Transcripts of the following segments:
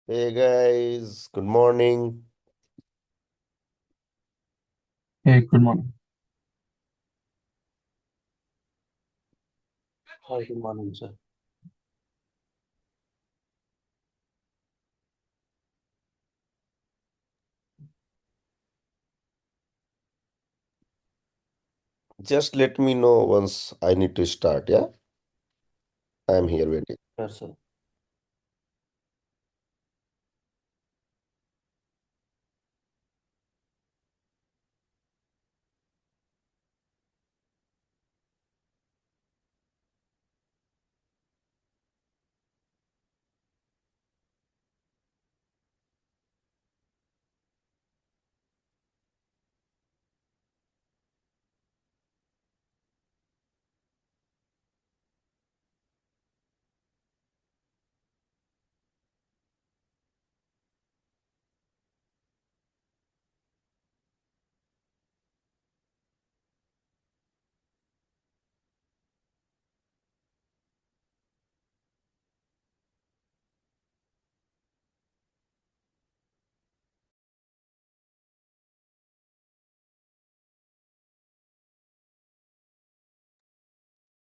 Hey guys, good morning. Hey, good morning. Hi, good morning, sir. Just let me know once I need to start, yeah? I'm here waiting. Yes, sir.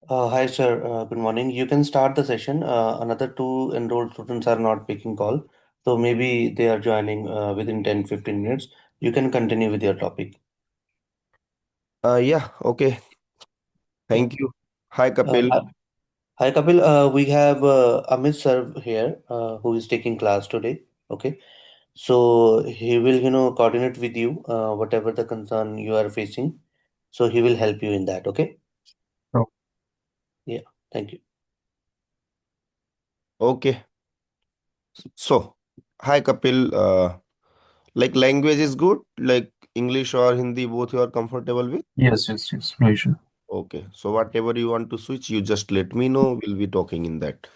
Hi, sir. Good morning. You can start the session. Another two enrolled students are not picking call, so maybe they are joining within 10-15 minutes. You can continue with your topic. Yeah, okay. Yeah. Thank you. Hi, Uh, Kapil. hi, hi, Kapil. We have Amit sir here, who is taking class today. Okay. So he will, coordinate with you, whatever the concern you are facing. So he will help you in that. Okay. So, Yeah. Thank you. Okay. So, hi, Kapil. Like language is good, like English or Hindi, both you are comfortable with? yes, no issue. Okay. So, whatever you want to switch, you just let me know. We'll be talking in that.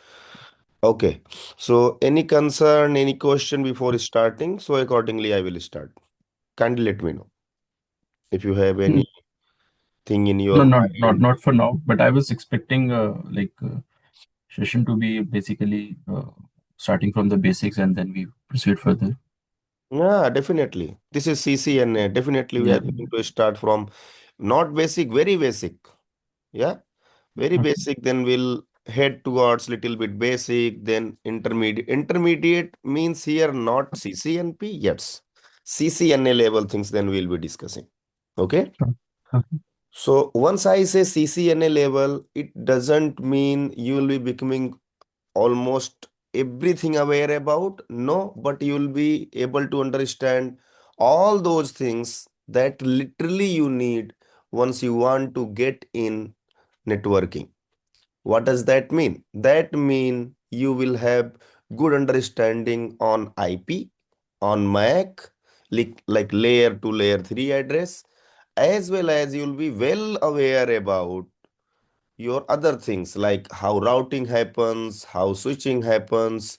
Okay. So, any concern, any question before starting? So, accordingly, I will start. Kindly let me know if you have Mm, anything in No, your not mind. not for now. But I was expecting session to be basically starting from the basics and then we proceed further. Yeah, definitely. This is CCNA. Definitely, we Yeah. are going to start from not basic, very basic. Yeah, very Okay. basic. Then we'll head towards little bit basic, then intermediate. Intermediate means here not CCNP, yes. CCNA level things, then we'll be discussing. Okay. Sure. Okay. So once I say CCNA level, it doesn't mean you will be becoming almost everything aware about. No, but you will be able to understand all those things that literally you need once you want to get in networking. What does that mean? That mean you will have good understanding on IP, on MAC, like layer 2, layer 3 address, as well as you'll be well aware about your other things like how routing happens, how switching happens,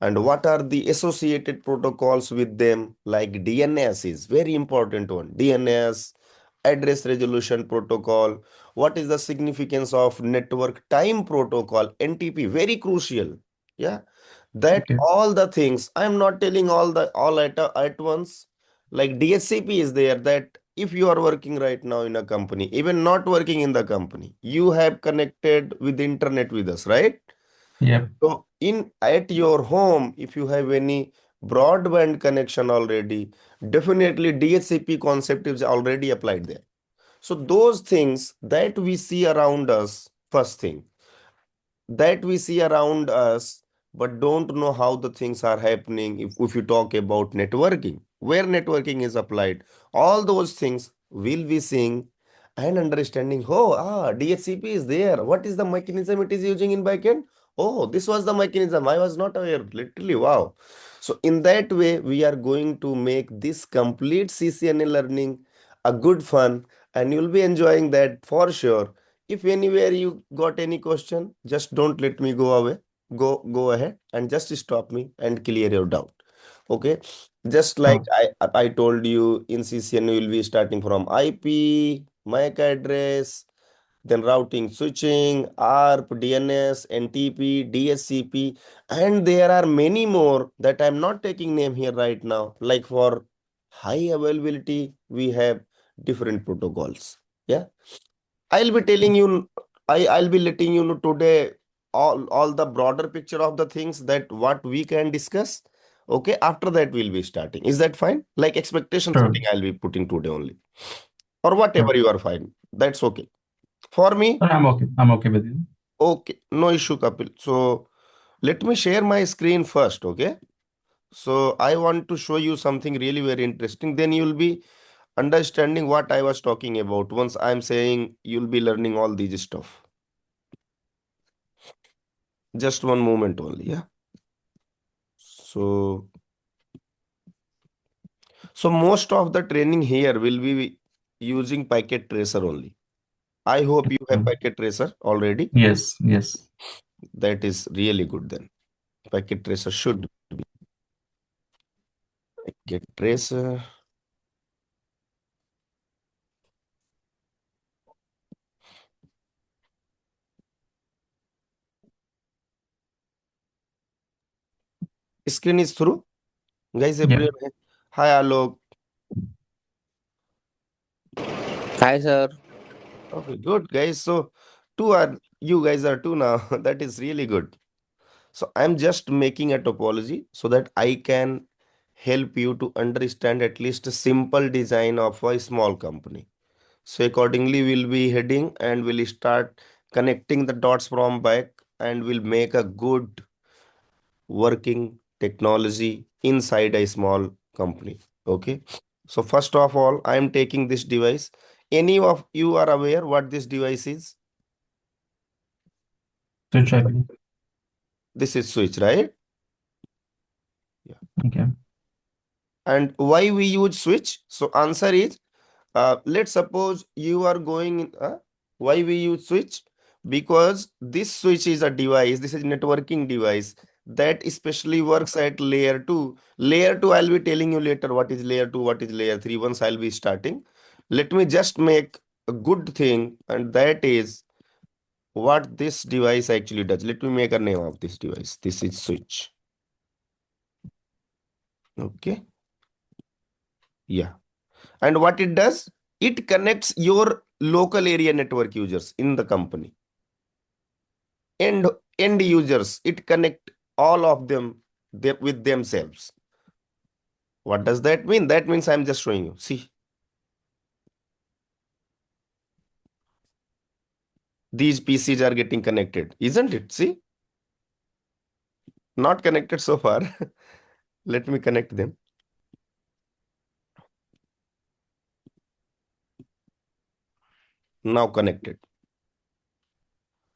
and what are the associated protocols with them, like DNS is very important one. DNS, address resolution protocol. What is the significance of network time protocol, NTP, very crucial. Yeah, that Okay. all the things I'm not telling all at once. Like DSCP is there, that if you are working right now in a company, even not working in the company, you have connected with the internet with us, right? Yeah. So in at your home, if you have any broadband connection already, definitely DHCP concept is already applied there. So those things that we see around us, first thing that we see around us, but don't know how the things are happening. If you talk about networking, where networking is applied, all those things will be seeing and understanding. Oh, DHCP is there. What is the mechanism it is using in backend? Oh, this was the mechanism. I was not aware. Literally, wow. So in that way, we are going to make this complete CCNA learning a good fun, and you'll be enjoying that for sure. If anywhere you got any question, just don't let me go away. Go ahead and just stop me and clear your doubt. Okay. Just like Sure. I told you, in CCN we will be starting from IP, MAC address, then routing, switching, ARP, DNS, NTP, DSCP, and there are many more that I'm not taking name here right now. Like for high availability, we have different protocols. Yeah, I'll be telling you, I'll be letting you know today all the broader picture of the things that what we can discuss. Okay, after that we'll be starting. Is that fine? Like expectation Sure. setting, I'll be putting today only, or whatever Sure. you are fine. That's okay. For me, I'm okay. I'm okay with you. okay, no issue, Kapil. So let me share my screen first, okay? So I want to show you something really very interesting. Then you'll be understanding what I was talking about. Once I'm saying you'll be learning all these stuff. Just one moment only, yeah. So most of the training here will be using packet tracer only. I hope you have Mm. packet tracer already. Yes. Yes. That is really good then. Packet tracer should be packet tracer. Screen is through. Guys, Yeah. everyone. Hi, Alok. Hi, sir. Okay, good, guys. So, two are you guys are two now. That is really good. So, I'm just making a topology so that I can help you to understand at least a simple design of a small company. So, accordingly, we'll be heading and we'll start connecting the dots from back and we'll make a good working technology inside a small company. Okay. So first of all, I am taking this device. Any of you are aware what this device is? Switch, I believe. This is switch, right? Yeah. Okay. And why we use switch? So answer is, let's suppose you are going in, why we use switch? Because this switch is a device, this is networking device that especially works at layer 2. Layer 2, I'll be telling you later what is layer 2, what is layer 3 once I'll be starting. Let me just make a good thing, and that is what this device actually does. Let me make a name of this device. This is switch. Okay. Yeah. And what it does, it connects your local area network users in the company. And end users, it connect all of them with themselves. What does that mean? That means I'm just showing you. See, these PCs are getting connected, isn't it? See, not connected so far. Let me connect them. Now connected.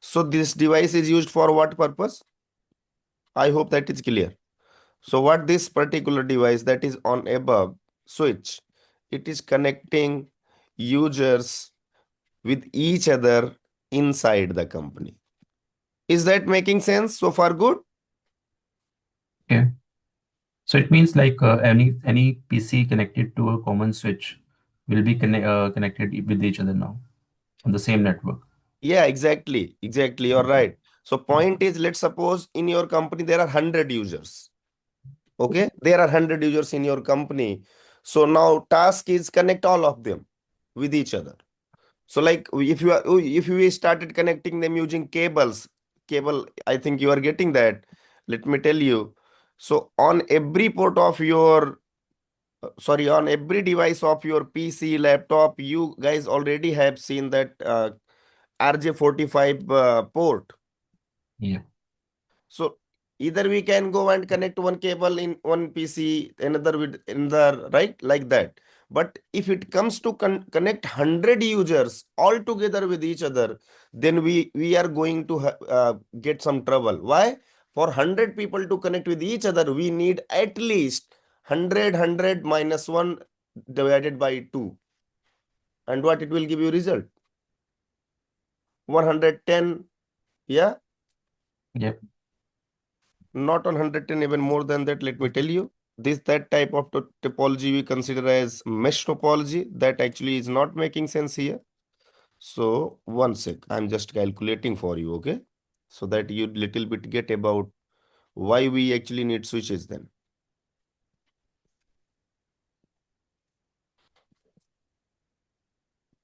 So this device is used for what purpose? I hope that is clear. So what this particular device that is on above switch, it is connecting users with each other inside the company. Is that making sense? So far good? Okay. So it means like any PC connected to a common switch will be connected with each other now on the same network. Yeah, exactly. Exactly. You're right. So point is, let's suppose in your company there are 100 users. Okay. There are 100 users in your company. So now task is connect all of them with each other. So like if we started connecting them using cable, I think you are getting that. Let me tell you. So on every port of your sorry, on every device of your PC, laptop, you guys already have seen that RJ45 port. Yeah. So either we can go and connect one cable in one PC, another with another, right? Like that. But if it comes to connect 100 users all together with each other, then we are going to get some trouble. Why? For 100 people to connect with each other, we need at least 100 minus 1 divided by 2. And what it will give you result? 110. Yeah. Yep. Not on 110, even more than that. Let me tell you. That type of topology we consider as mesh topology. That actually is not making sense here. So one sec, I'm just calculating for you, okay? So that you little bit get about why we actually need switches then.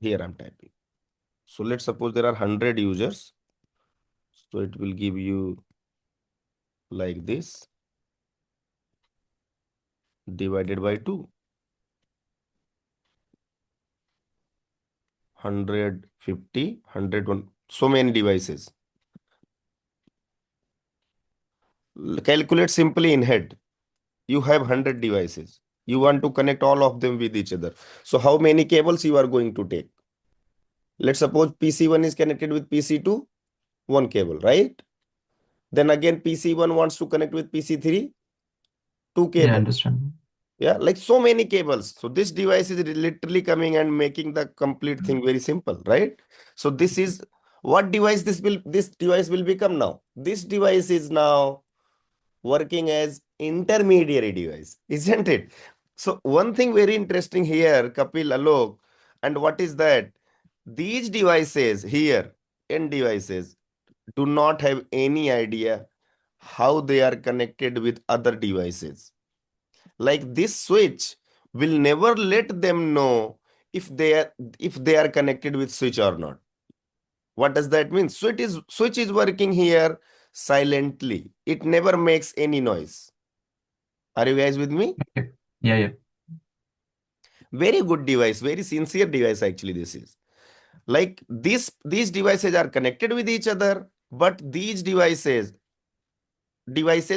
Here I'm typing. So let's suppose there are 100 users. So it will give you like this divided by 2. 150, 101. So many devices. Calculate simply in head. You have 100 devices. You want to connect all of them with each other. So how many cables you are going to take? Let's suppose PC1 is connected with PC2, one cable, right? Then again PC1 wants to connect with PC3, two Yeah, I cables. understand. Yeah, like so many cables. So this device is literally coming and making the complete thing very simple, right? So this is what device this device will become now. This device is now working as intermediary device, isn't it? So one thing very interesting here, Kapil, Alok, and what is that? These devices here, end devices, do not have any idea how they are connected with other devices. Like this switch will never let them know if they are connected with switch or not. What does that mean? Switch is working here silently. It never makes any noise. Are you guys with me? Okay. Yeah. Very good device, very sincere device actually this is. Like these devices are connected with each other, but these devices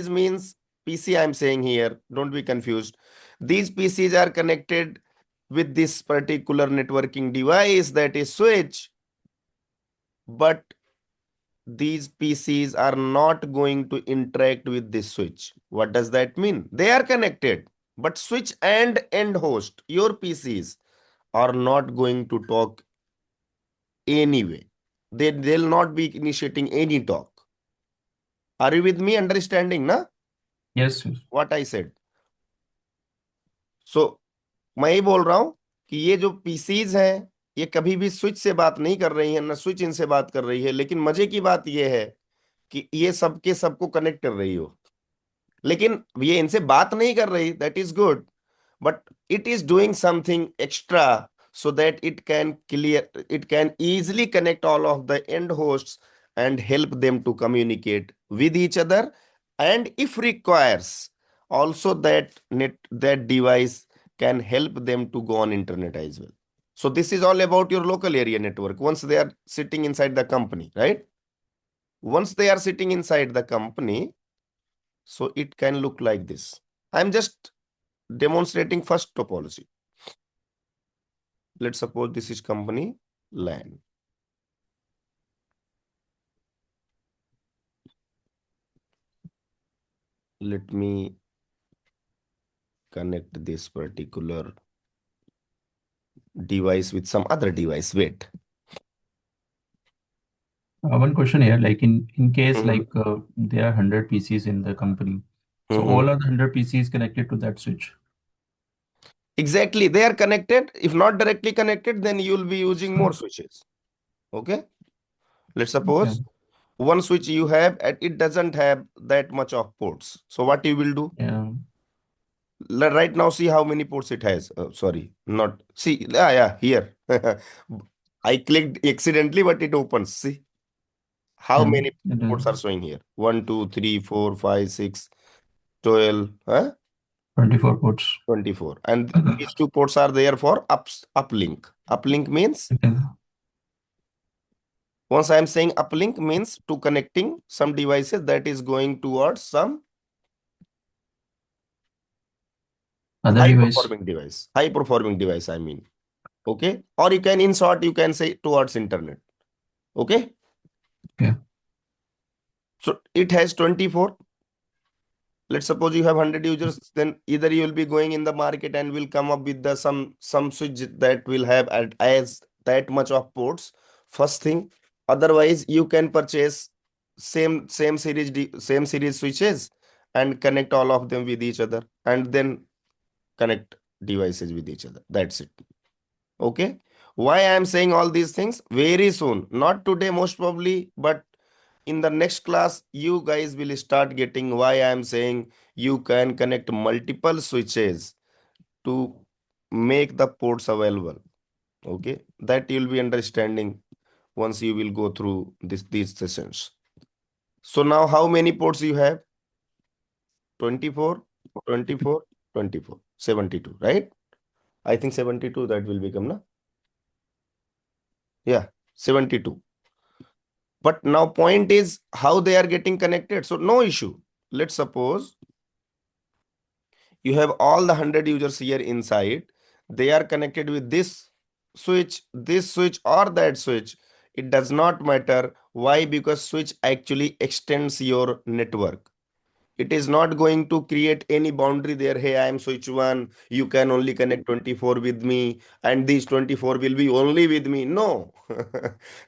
means PC I'm saying here, don't be confused. These PCs are connected with this particular networking device that is switch, but these PCs are not going to interact with this switch. What does that mean? They are connected, but switch and end host, your PCs, are not going to talk anyway. They'll not be initiating any talk. Are you with me? Understanding, na? Yes. What I said. So मैं ये बोल रहा हूं कि ये जो PCs हैं ये कभी भी स्विच से बात नहीं कर रही है, ना स्विच इनसे बात कर रही है, लेकिन मजे की बात ये है कि ये सबके सबको कनेक्ट कर रही हो, लेकिन ये इनसे बात नहीं कर रही. That is good, but it is doing something extra so that it can easily connect all of the end hosts and help them to communicate with each other, and if requires also that device can help them to go on internet as well. So this is all about your local area network once they are sitting inside the company, right? Once they are sitting inside the company, so it can look like this. I'm just demonstrating first topology. Let's suppose this is company LAN. Let me connect this particular device with some other device. Wait. One question here, like in case Mhm. like there are 100 PCs in the company, so Mhm. all are the 100 PCs connected to that switch? Exactly. They are connected. If not directly connected, then you will be using more switches. Okay. Let's Okay. suppose one switch you have and it doesn't have that much of ports. So what you will do? Yeah. Right now, see how many ports it has. Sorry, not see. Yeah, here. I clicked accidentally, but it opens. See how Yeah. many It is ports are showing here? 1, 2, 3, 4, 5, 6, 12, 24 ports. 24. And these two ports are there for uplink. Uplink means, Okay. once I am saying uplink means to connecting some devices that is going towards some Other high device. performing device. High performing device, I mean. Okay. Or you can, in short, you can say towards internet. Okay. Okay. So it has 24. Let's suppose you have 100 users, then either you will be going in the market and will come up with the some switch that will have as that much of ports. First thing. Otherwise, you can purchase same series switches and connect all of them with each other, and then connect devices with each other. That's it. Okay. Why I am saying all these things? Very soon, not today most probably, but in the next class, you guys will start getting why I am saying you can connect multiple switches to make the ports available. Okay, that you'll be understanding once you will go through these sessions. So now how many ports you have? 24, 24, 24, 72, right? I think 72 that will become, na? Yeah, 72. But now point is how they are getting connected. So no issue. Let's suppose you have all the 100 users here inside. They are connected with this switch, or that switch. It does not matter. Why? Because switch actually extends your network. It is not going to create any boundary there. Hey, I am switch 1. You can only connect 24 with me, and these 24 will be only with me. No.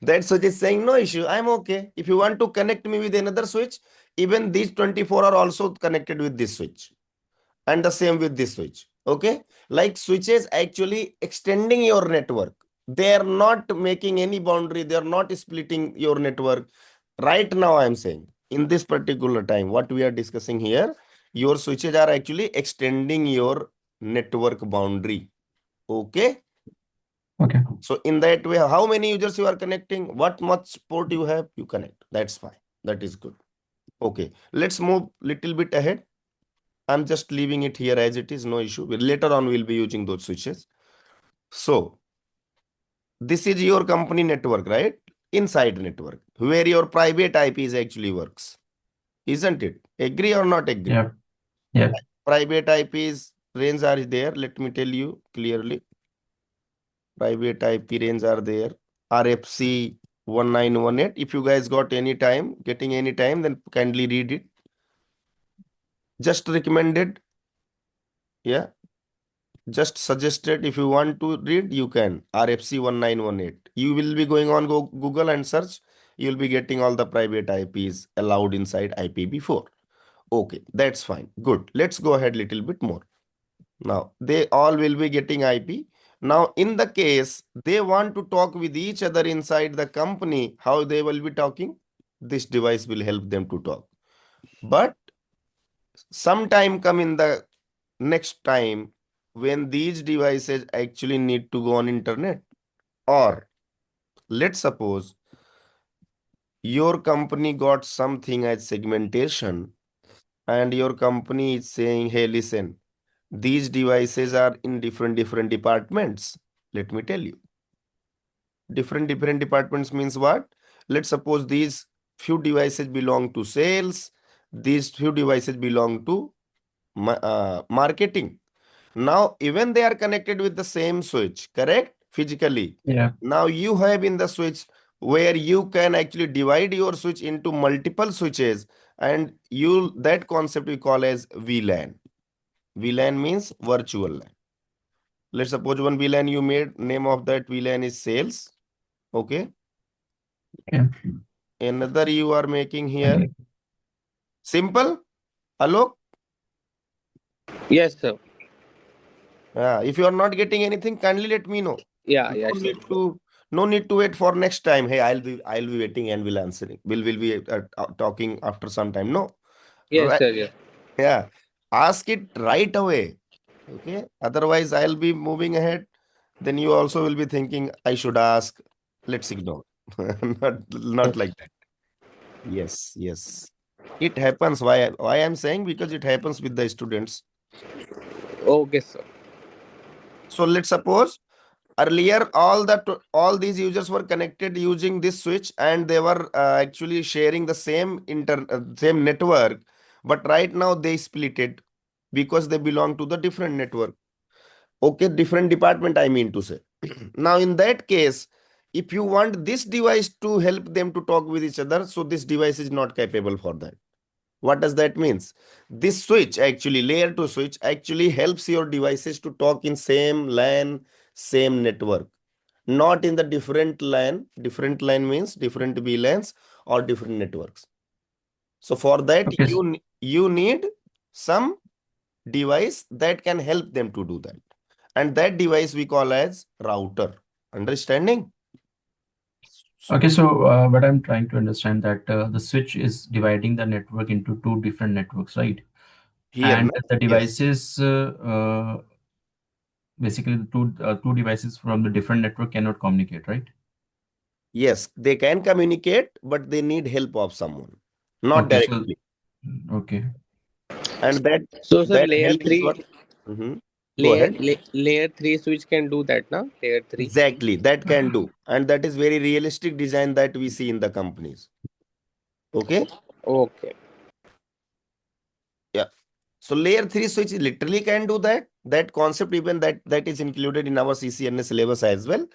That switch is saying no issue. I'm okay. If you want to connect me with another switch, even these 24 are also connected with this switch. And the same with this switch. Okay. Like switches actually extending your network. They are not making any boundary. They are not splitting your network. Right now, I am saying in this particular time, what we are discussing here, your switches are actually extending your network boundary. Okay. Okay. So in that way, how many users you are connecting? What much port you have? You connect. That's fine. That is good. Okay. Let's move little bit ahead. I'm just leaving it here as it is, no issue. Later on, we'll be using those switches. So this is your company network, right? Inside network, where your private IPs actually works. Isn't it? Agree or not agree? Yeah. Yeah. Private IPs range are there. Let me tell you clearly. Private IP range are there. RFC 1918. If you guys got any time, getting any time, then kindly read it. Just recommended. Yeah. Just suggested. If you want to read, you can. RFC 1918. You will be going on Google and search. You'll be getting all the private IPs allowed inside IPv4. Okay, that's fine. Good. Let's go ahead a little bit more. Now, they all will be getting IP. Now, in the case they want to talk with each other inside the company, how they will be talking? This device will help them to talk. But sometime come in the next time when these devices actually need to go on internet. Or let's suppose your company got something as segmentation, and your company is saying, hey, listen, these devices are in different departments. Let me tell you. Different departments means what? Let's suppose these few devices belong to sales. These few devices belong to marketing. Now, even they are connected with the same switch, correct? Physically. Yeah. Now you have in the switch where you can actually divide your switch into multiple switches, and that concept we call as VLAN. VLAN means virtual LAN. Let's suppose one VLAN you made, name of that VLAN is sales. Okay. Yeah. Another you are making here. Okay. Simple. Hello. Yes, sir. If you are not getting anything, kindly let me know. Yeah, No yes, sir. need to no need to wait for next time. Hey, I'll be waiting and will answering. Will be talking after some time. No. Yes, Right. sir. Yes. Yeah. Ask it right away. Okay. Otherwise, I'll be moving ahead. Then you also will be thinking, I should ask. Let's ignore. Not like that. Yes, yes. It happens. Why I'm saying? Because it happens with the students. Okay, sir. So let's suppose earlier all these users were connected using this switch, and they were actually sharing the same network, but right now they split it because they belong to the different network. Okay, different department, I mean to say. Now in that case, if you want this device to help them to talk with each other, so this device is not capable for that. What does that means? This switch actually, layer 2 switch actually helps your devices to talk in same LAN, same network, not in the different LAN. Different LAN means different VLANs or different networks. So for that, Okay. you need some device that can help them to do that. And that device we call as router. Understanding? Okay, so what I'm trying to understand that the switch is dividing the network into two different networks, right? Here, And na? the Yes. devices, basically the two devices from the different network cannot communicate, right? Yes, they can communicate, but they need help of someone, not Okay, so directly. okay, And that So, sir, that help is what. Mhm. Go ahead. layer 3 switch can do that now. Layer 3. Exactly, that can do, and that is very realistic design that we see in the companies. Okay. Okay. Yeah. So layer 3 switch literally can do that. That concept, even that is included in our CCNA syllabus as well.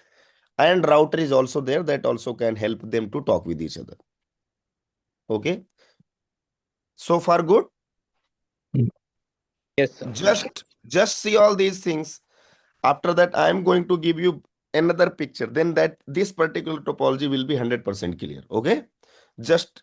And router is also there, that also can help them to talk with each other. Okay. So far good. Yes, sir. Just see all these things. After that, I am going to give you another picture. Then that this particular topology will be 100% clear. Okay. Just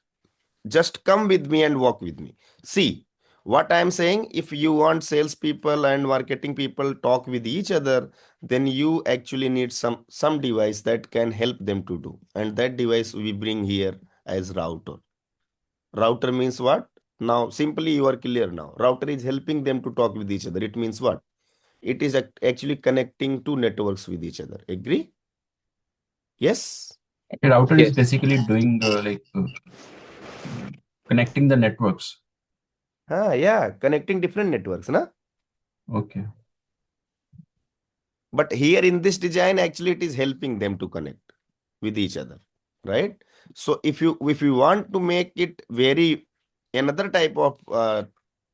just come with me and walk with me. See what I am saying. If you want salespeople and marketing people talk with each other, then you actually need some device that can help them to do. And that device we bring here as router. Router means what? Now simply you are clear now. Router is helping them to talk with each other. It means what? It is actually connecting two networks with each other. Agree? Yes. okay, router is Yes. basically doing connecting the networks. Yeah, connecting different networks, na? Okay. But here in this design, actually, it is helping them to connect with each other, right? So if you want to make it very another type of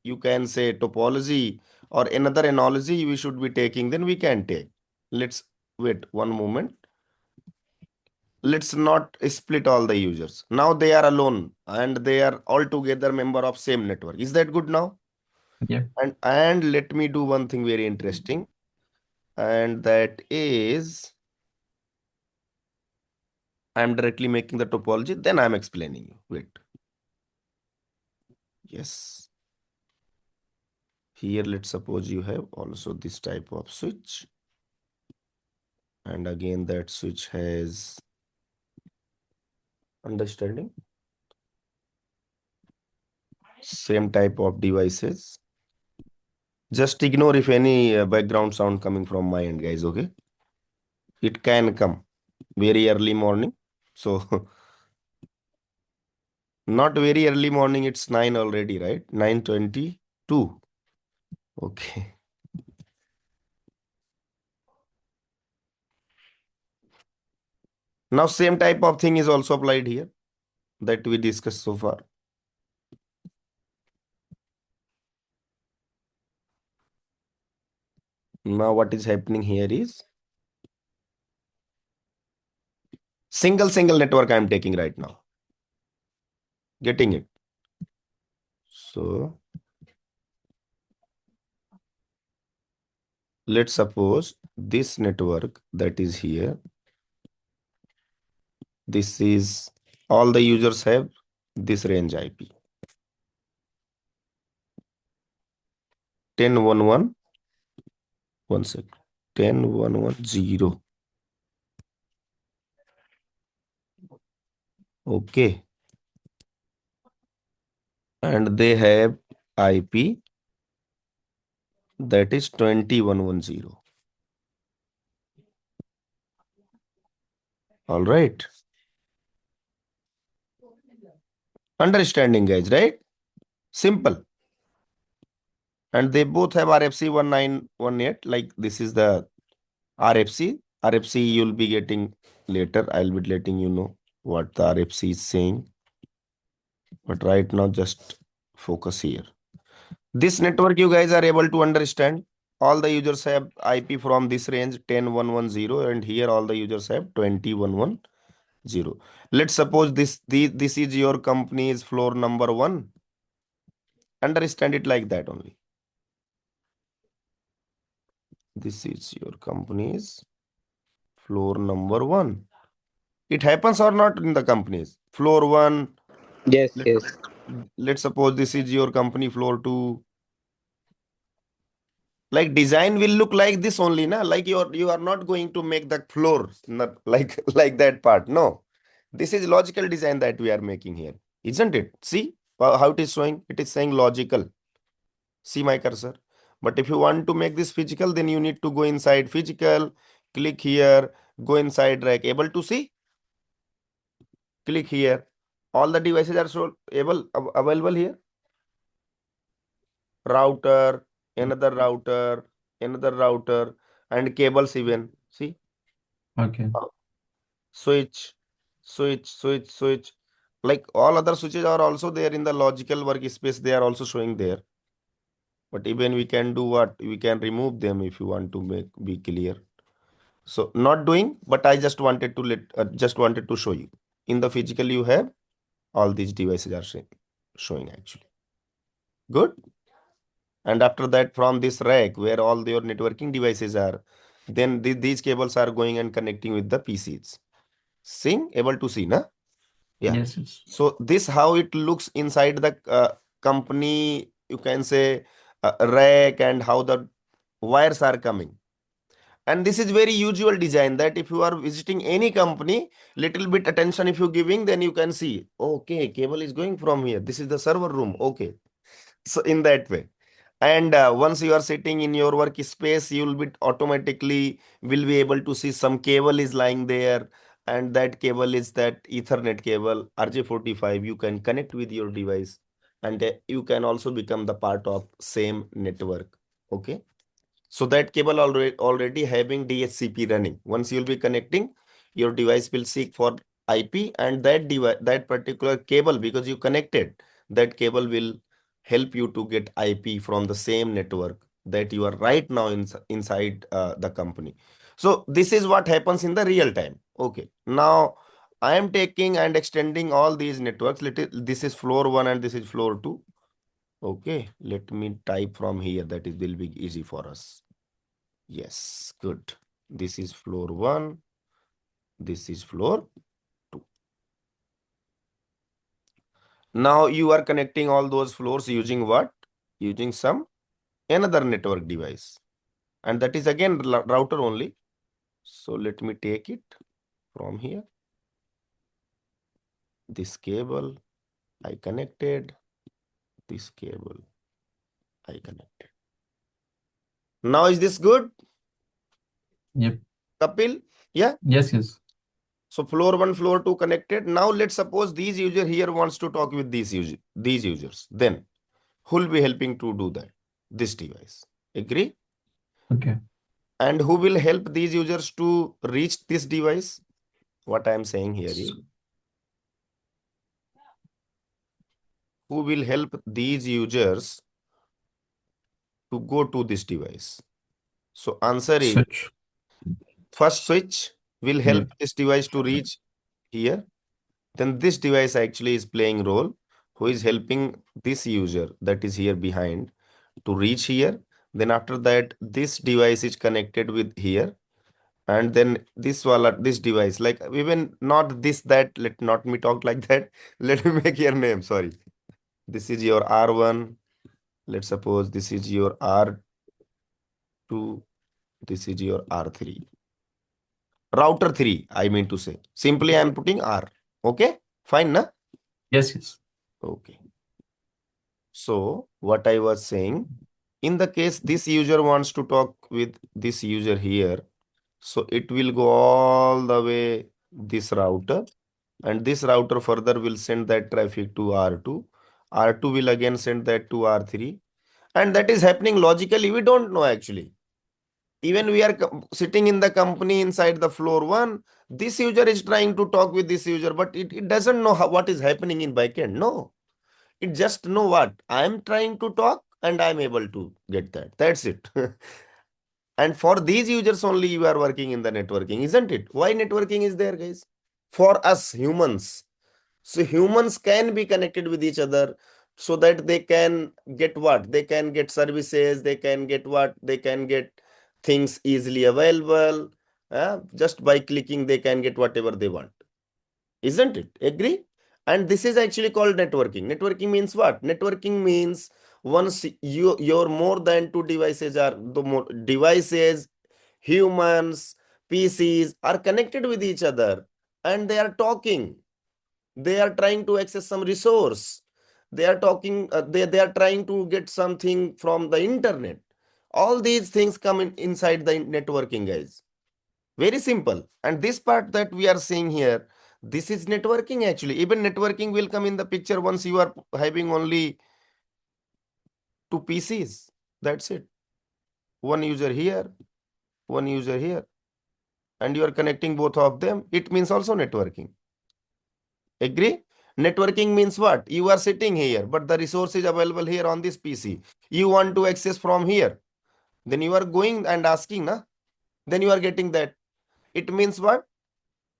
you can say topology or another analogy we should be taking, then we can take. Let's wait one moment. Let's not split all the users. Now they are alone and they are all together member of same network. Is that good now? Yeah. And let me do one thing very interesting, and that is I'm directly making the topology, then I'm explaining you. Wait. Yes. Here, let's suppose you have also this type of switch. And again, that switch has understanding. Same type of devices. Just ignore if any background sound coming from my end, guys, okay? It can come very early morning. So, not very early morning, it's 9 already, right? 9:22. Okay. Now, same type of thing is also applied here that we discussed so far. Now, what is happening here is single network I'm taking right now. Getting it? So, let's suppose this network that is here, this is all the users have this range IP 10.1.1. One second. 10.1.1.0. Okay. And they have IP that is 20.1.1.0. All right. Understanding, guys, right? Simple. And they both have RFC 1918. Like this is the RFC. RFC you'll be getting later. I'll be letting you know what the RFC is saying. But right now, just focus here. This network you guys are able to understand. All the users have IP from this range 10.1.1.0, and here all the users have 20.1.1.0. Let's suppose this is your company's floor number 1. Understand it like that only. This is your company's floor number 1. It happens or not in the companies? Floor 1. Yes, Let's, yes. let's suppose this is your company floor 2. Like design will look like this only, na? Like you are not going to make the floor not like like that part. No, this is logical design that we are making here, isn't it? See how it is showing. It is saying logical. See my cursor. But if you want to make this physical, then you need to go inside physical, click here, go inside rack. Able to see? Click here. All the devices are available here. Router, another router, and cables even. See? Okay. Switch, switch. Like all other switches are also there in the logical workspace. They are also showing there. But even we can do what? We can remove them if you want to be clear. So not doing, but I just wanted to show you. In the physical, you have all these devices are showing actually. Good. And after that, from this rack where all your networking devices are, then these cables are going and connecting with the PCs. Seeing, able to see, na? Yeah. Yes, yes. So this how it looks inside the company. You can say rack and how the wires are coming. And this is very usual design that if you are visiting any company, little bit attention if you giving, then you can see, okay, cable is going from here. This is the server room. Okay. So in that way. And once you are sitting in your workspace, you will be automatically will be able to see some cable is lying there. And that cable is that Ethernet cable, RJ45. You can connect with your device. And you can also become the part of same network. Okay. So that cable already having DHCP running. Once you'll be connecting, your device will seek for IP, and that device, that particular cable, because you connected, that cable will help you to get IP from the same network that you are right now inside the company. So this is what happens in the real time. Okay. Now I am taking and extending all these networks. This is floor 1 and this is floor 2. Okay. Let me type from here. That is will be easy for us. Yes, good. This is floor 1. This is floor 2. Now you are connecting all those floors using what? Using some another network device. And that is again router only. So let me take it from here. This cable I connected. This cable I connected. Now is this good? Yep. Kapil? Yeah? Yes, yes. So floor 1, floor 2 connected. Now let's suppose these user here wants to talk with these users. Then who will be helping to do that? This device. Agree? Okay. And who will help these users to reach this device? What I am saying here is, who will help these users to go to this device? So answer is, Switch. first switch will help Yep. this device to reach here. Then this device actually is playing role, who is helping this user that is here behind to reach here. Then after that, this device is connected with here. And then this device, like even not this, that, let not me talk like that. Let me make your name, sorry. This is your R1. Let's suppose this is your R2. This is your R3. Router 3, I mean to say. Simply I am putting R. Okay, fine, na? Yes, yes. Okay. So what I was saying, in the case this user wants to talk with this user here, so it will go all the way this router, and this router further will send that traffic to R2. R2 will again send that to R3, and that is happening logically. We don't know actually. Even we are sitting in the company inside the floor 1, this user is trying to talk with this user, but it doesn't know what is happening in backend. No, it just know what I am trying to talk and I am able to get that. That's it. And for these users only you are working in the networking, isn't it? Why networking is there, guys? For us humans. So humans can be connected with each other so that they can get what? They can get services, they can get what? They can get things easily available. Just by clicking, they can get whatever they want. Isn't it? Agree? And this is actually called networking. Networking means what? Networking means Once your more than two devices are the more devices, humans, PCs are connected with each other and they are talking. They are trying to access some resource. They are talking, they are trying to get something from the internet. All these things come inside the networking, guys. Very simple. And this part that we are seeing here, this is networking actually. Even networking will come in the picture once you are having only two PCs. That's it. One user here, one user here. And you are connecting both of them. It means also networking. Agree? Networking means what? You are sitting here, but the resource is available here on this PC. You want to access from here. Then you are going and asking, na? Then you are getting that. It means what?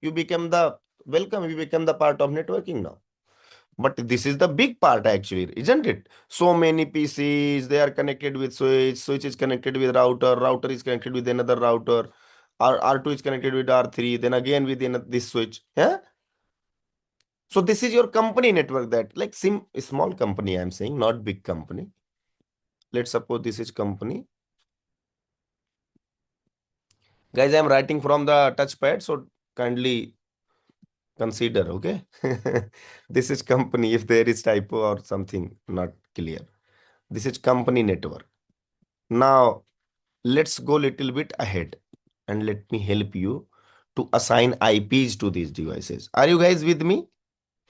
You become the welcome, you become the part of networking now. But this is the big part actually, isn't it? So many PCs, they are connected with switch, switch is connected with router, router is connected with another router, R2 is connected with R3, then again with this switch. Yeah. So this is your company network, that like small company I'm saying, not big company. Let's suppose this is company. Guys, I'm writing from the touchpad, so kindly consider, okay? This is company, if there is typo or something not clear. This is company network. Now, let's go little bit ahead and let me help you to assign IPs to these devices. Are you guys with me?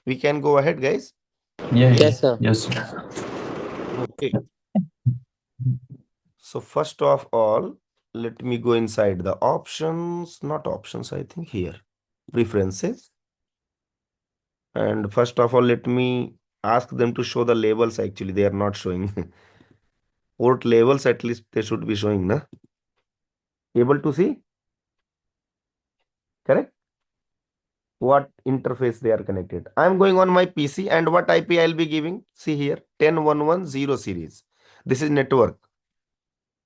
We can go ahead, guys. Yeah, yeah. Yes, sir. Yes. Okay. So first of all, let me go inside the options, not options, I think here, preferences. And first of all, let me ask them to show the labels. Actually, they are not showing. Port labels, at least they should be showing, na? Able to see? Correct? What interface they are connected. I'm going on my PC and what IP I'll be giving. See here, 10110 series. This is network.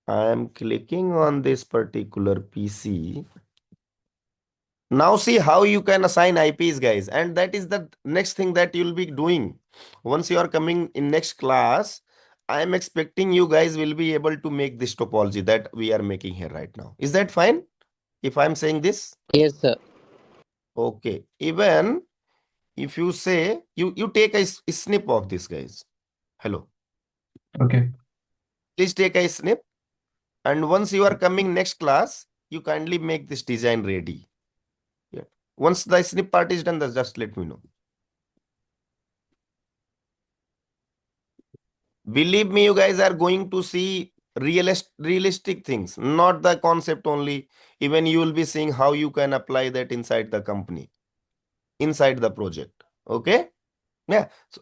I am clicking on this particular PC. Now see how you can assign IPs, guys. And that is the next thing that you'll be doing. Once you are coming in next class, I am expecting you guys will be able to make this topology that we are making here right now. Is that fine? If I'm saying this? Yes, sir. Okay. Even if you say, you take a snip of this, guys. Hello. Okay. Please take a snip. And once you are coming next class, you kindly make this design ready. Yeah. Once the snip part is done, just let me know. Believe me, you guys are going to see realistic things, not the concept only. Even you will be seeing how you can apply that inside the company, inside the project. Okay? Yeah. So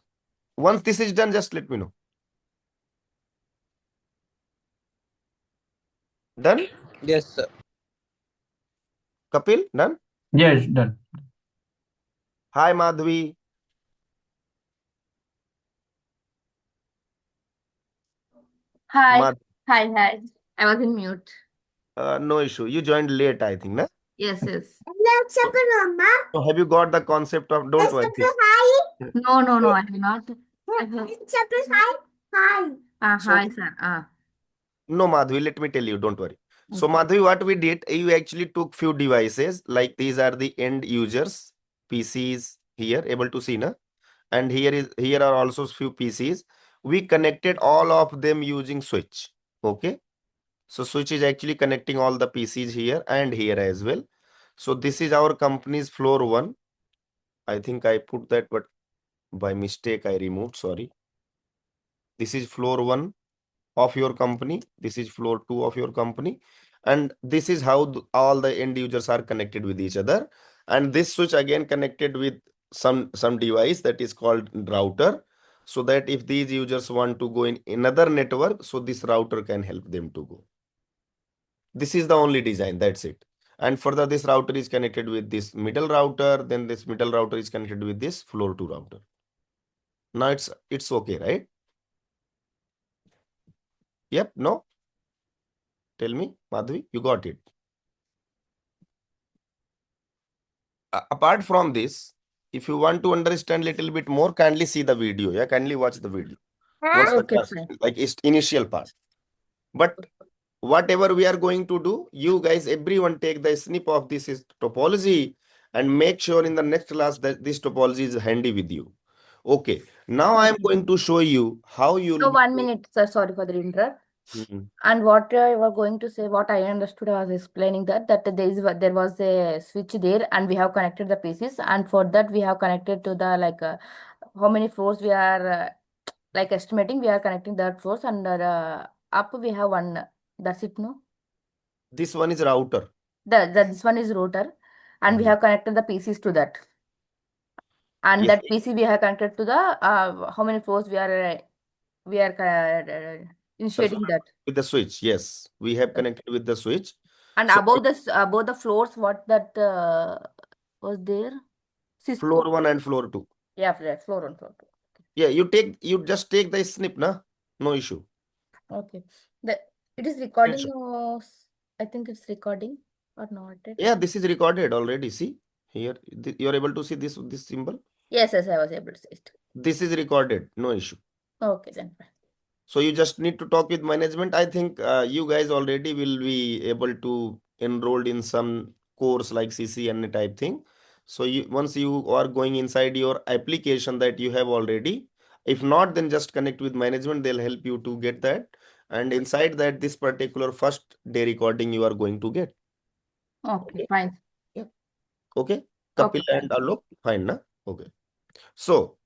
once this is done, just let me know. Done? Yes, sir. Kapil, done? Yeah, it's done. Hi, Madhvi. Hi, Mad hi. I was in mute. no issue. You joined late, I think, na? Yes, yes. So, so have you got the concept of, don't worry. No, So, I did not. Hi. so Hi, sir. no, Madhvi, let me tell you, don't worry. So, Okay. Madhvi, what we did, you actually took few devices, like these are the end users, PCs here, able to see, na? And here are also few PCs. We connected all of them using switch. Okay. So switch is actually connecting all the PCs here and here as well. So this is our company's floor 1. I think I put that, but by mistake I removed, sorry. This is floor 1 of your company. This is floor 2 of your company. And this is how all the end users are connected with each other. And this switch again connected with some device that is called router. So that if these users want to go in another network, so this router can help them to go. This is the only design, that's it. And further, this router is connected with this middle router, then this middle router is connected with this floor 2 router. Now it's okay, right? Yep, no? Tell me, Madhvi, you got it. Apart from this, if you want to understand little bit more, kindly see the video. Yeah, kindly watch the video. once the Okay, class, fine. like its initial part. But whatever we are going to do, you guys, everyone take the snip of this is topology and make sure in the next class that this topology is handy with you. Okay, now I am Okay. going to show you how you So will be. 1 minute, sir. Sorry for the interrupt. Mhm. And what I was going to say, what I understood, I was explaining that there was a switch there, and we have connected the pieces, and for that we have connected to the how many floors we are like estimating. We are connecting that floors, and up we have one. That's it, no? This one is router. This one is router, and we Mhm. have connected the PCs to that, and Yes, that PC we have connected to the how many floors we are the initiating floor that. with the switch. Yes, we have connected with the switch. And So above the floors, what that was there? floor Cisco. 1 and floor 2. Yeah, floor on floor two. Yeah, you just take the snip, na? No issue. Okay. The it is Let's recording. show. I think it's recording or not it. Yeah, this is recorded already. See here, you're able to see this symbol. Yes, yes, I was able to see it. This is recorded, no issue. Okay, then fine. So you just need to talk with management. I think you guys already will be able to enrolled in some course like CCNA type thing. So once you are going inside your application that you have already, if not, then just connect with management. They'll help you to get that. And inside that, this particular first day recording you are going to get. Okay, Okay. fine. Yeah. Okay. Kapil Okay, and fine. Alok, fine, na? Okay. So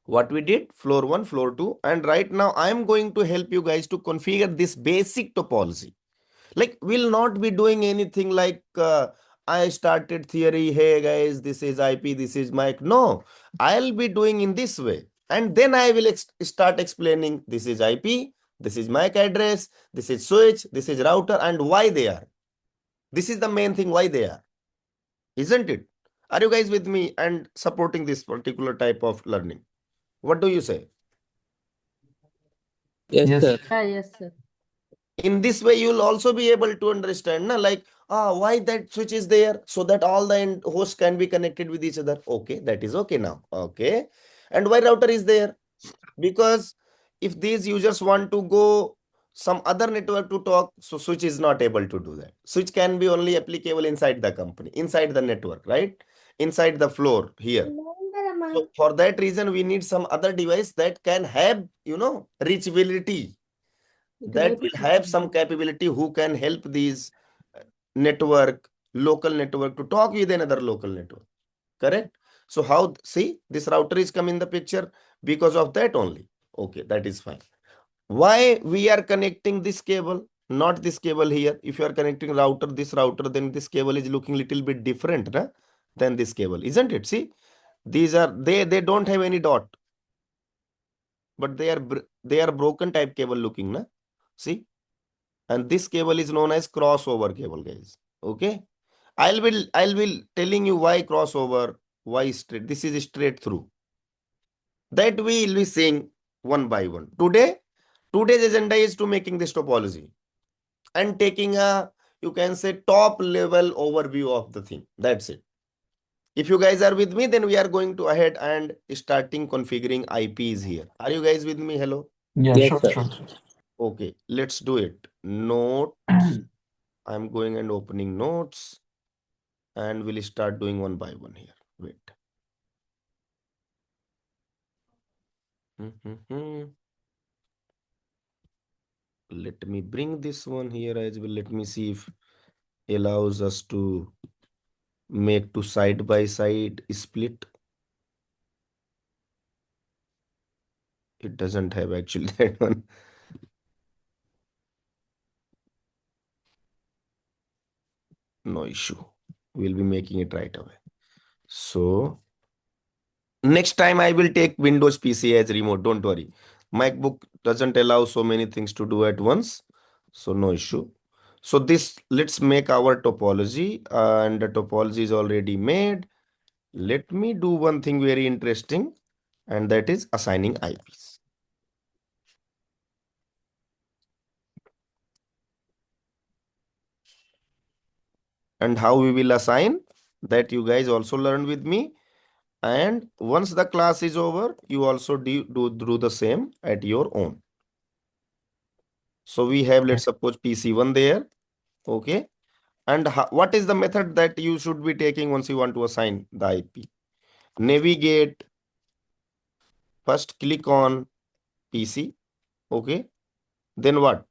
what we did, floor 1, floor 2, and right now I am going to help you guys to configure this basic topology. Like, we'll not be doing anything like I started theory, hey guys, this is IP, this is mic. No, I'll be doing in this way, and then I will start explaining this is IP, this is MAC address, this is switch, this is router, and why they are. This is the main thing, why they are, isn't it? Are you guys with me and supporting this particular type of learning? What do you say? Yes, Yes. sir. Yes, sir. In this way you'll also be able to understand, na, like why that switch is there, so that all the end hosts can be connected with each other. Okay, that is okay now. Okay, and why router is there? Because if these users want to go some other network to talk, so switch is not able to do that. Switch can be only applicable inside the company, inside the network, right, inside the floor here. So for that reason we need some other device that can have, reachability, that will have some capability, who can help these network, local network, to talk with another local network. Correct? So how, see, this router is come in the picture because of that only. Okay, that is fine. Why we are connecting this cable, not this cable here? If you are connecting router, this router, then this cable is looking little bit different, na, than this cable, isn't it? See, these are, they don't have any dot, but they are broken type cable looking, na. See, and this cable is known as crossover cable, guys. Okay, I'll be telling you why crossover, why straight. This is straight through, that we will be seeing one by one. Today's agenda is to making this topology and taking a, you can say, top level overview of the thing. That's it. If you guys are with me, then we are going to ahead and starting configuring IPs here. Are you guys with me? Hello. Yeah, Yes, sure, sir. sure. Okay, let's do it. Note, I'm going and opening notes, and we'll start doing one by one here. Wait. Let me bring this one here as well. Let me see if allows us to make to side by side split. It doesn't have actually that one. No issue. We'll be making it right away. So next time I will take Windows PC as remote. Don't worry. MacBook doesn't allow so many things to do at once. So no issue. So this, let's make our topology, and the topology is already made. Let me do one thing very interesting, and that is assigning IPs. And how we will assign that, you guys also learn with me. And once the class is over, you also do the same at your own. So we have, let's suppose PC1 there. Okay. And what is the method that you should be taking once you want to assign the IP? Navigate. First click on PC. Okay. Then what?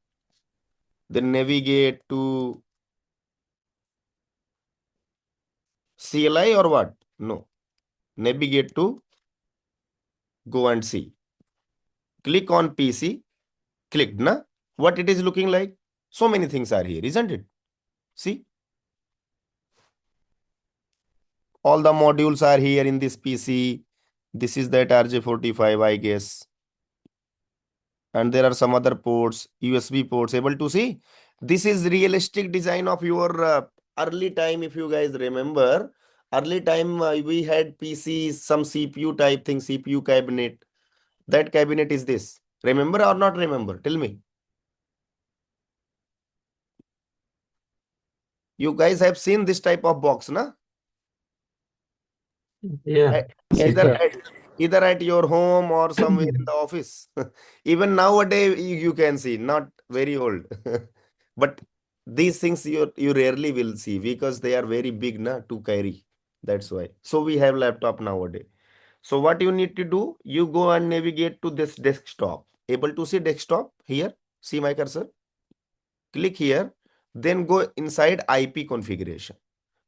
Then navigate to CLI or what? No. Navigate to go and see. Click on PC. Clicked, na? What it is looking like? So many things are here, isn't it? See? All the modules are here in this PC. This is that RJ45, I guess. And there are some other ports, USB ports, able to see. This is realistic design of your early time. If you guys remember, early time we had PCs, some CPU type thing, CPU cabinet. That cabinet is this. Remember or not remember? Tell me. You guys have seen this type of box, na? Yeah. Yes, Either sir. either at your home or somewhere in the office. Even nowadays you can see, not very old. But these things you rarely will see because they are very big na to carry. That's why. So we have laptop nowadays. So what you need to do, you go and navigate to this desktop. Able to see desktop here? See my cursor? Click here, then go inside IP configuration.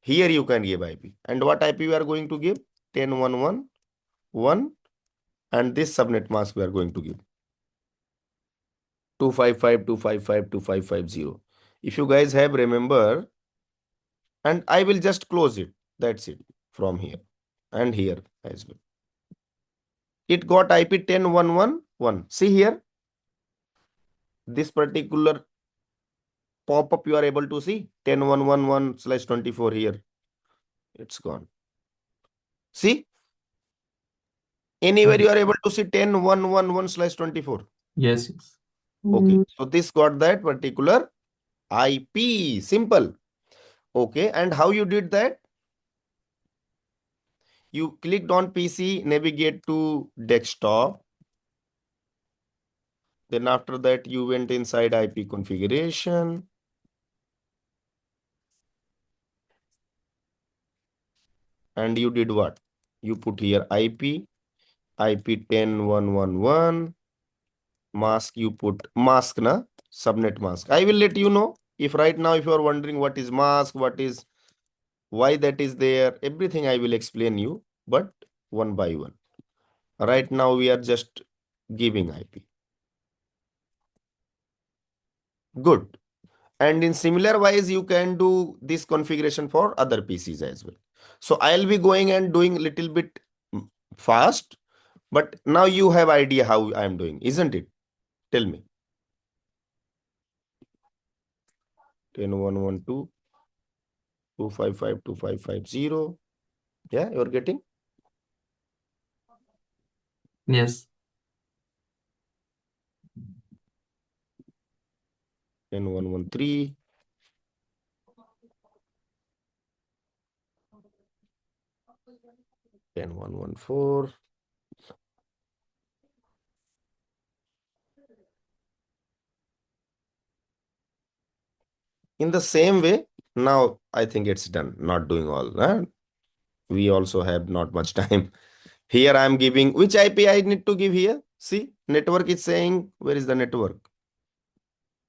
Here you can give IP. And what IP we are going to give? 10.1.1.1, and this subnet mask we are going to give 255.255.255.0. If you guys have remember, and I will just close it. That's it from here and here as well. It got IP 10.1.1.1. See here, this particular pop-up you are able to see 10.1.1.1/24 here. It's gone. See, anywhere you are able to see 10.1.1.1/24. Yes. Yes. Okay, so this got that particular IP. Simple. Okay, and how you did that? You clicked on PC, navigate to desktop. Then after that, you went inside IP configuration. And you did what? You put here IP 10.1.1.1. Mask, you put mask, na? Subnet mask. I will let you know if right now, if you are wondering what is mask, why that is there, everything I will explain you, but one by one. Right now, we are just giving IP. Good. And in similar wise, you can do this configuration for other PCs as well. So I'll be going and doing a little bit fast, but now you have idea how I am doing, isn't it? Tell me. 10.1.1.2, 255.255.0. Yeah, you're getting? Yes. 10.1.1.3. 10.1.1.4. In the same way, now I think it's done. Not doing all. Huh? We also have not much time. Here I am giving, which IP I need to give here? See, network is saying, where is the network?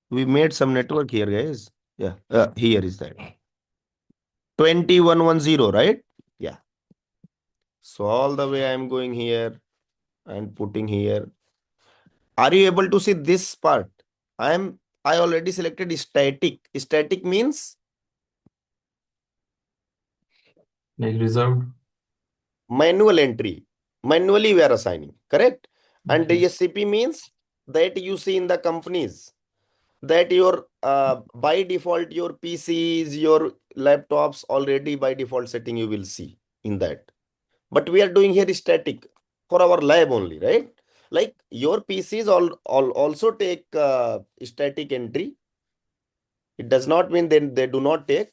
We made some network here, guys. Yeah, here is that. 2110, right? Yeah. So all the way I am going here and putting here. Are you able to see this part? I already selected static. Static means Like reserved. manual entry. Manually we are assigning, correct? And Okay. DSCP means that you see in the companies that your by default your PCs, your laptops already by default setting you will see in that. But we are doing here static for our lab only, right? Like your PCs all also take static entry. It does not mean they do not take.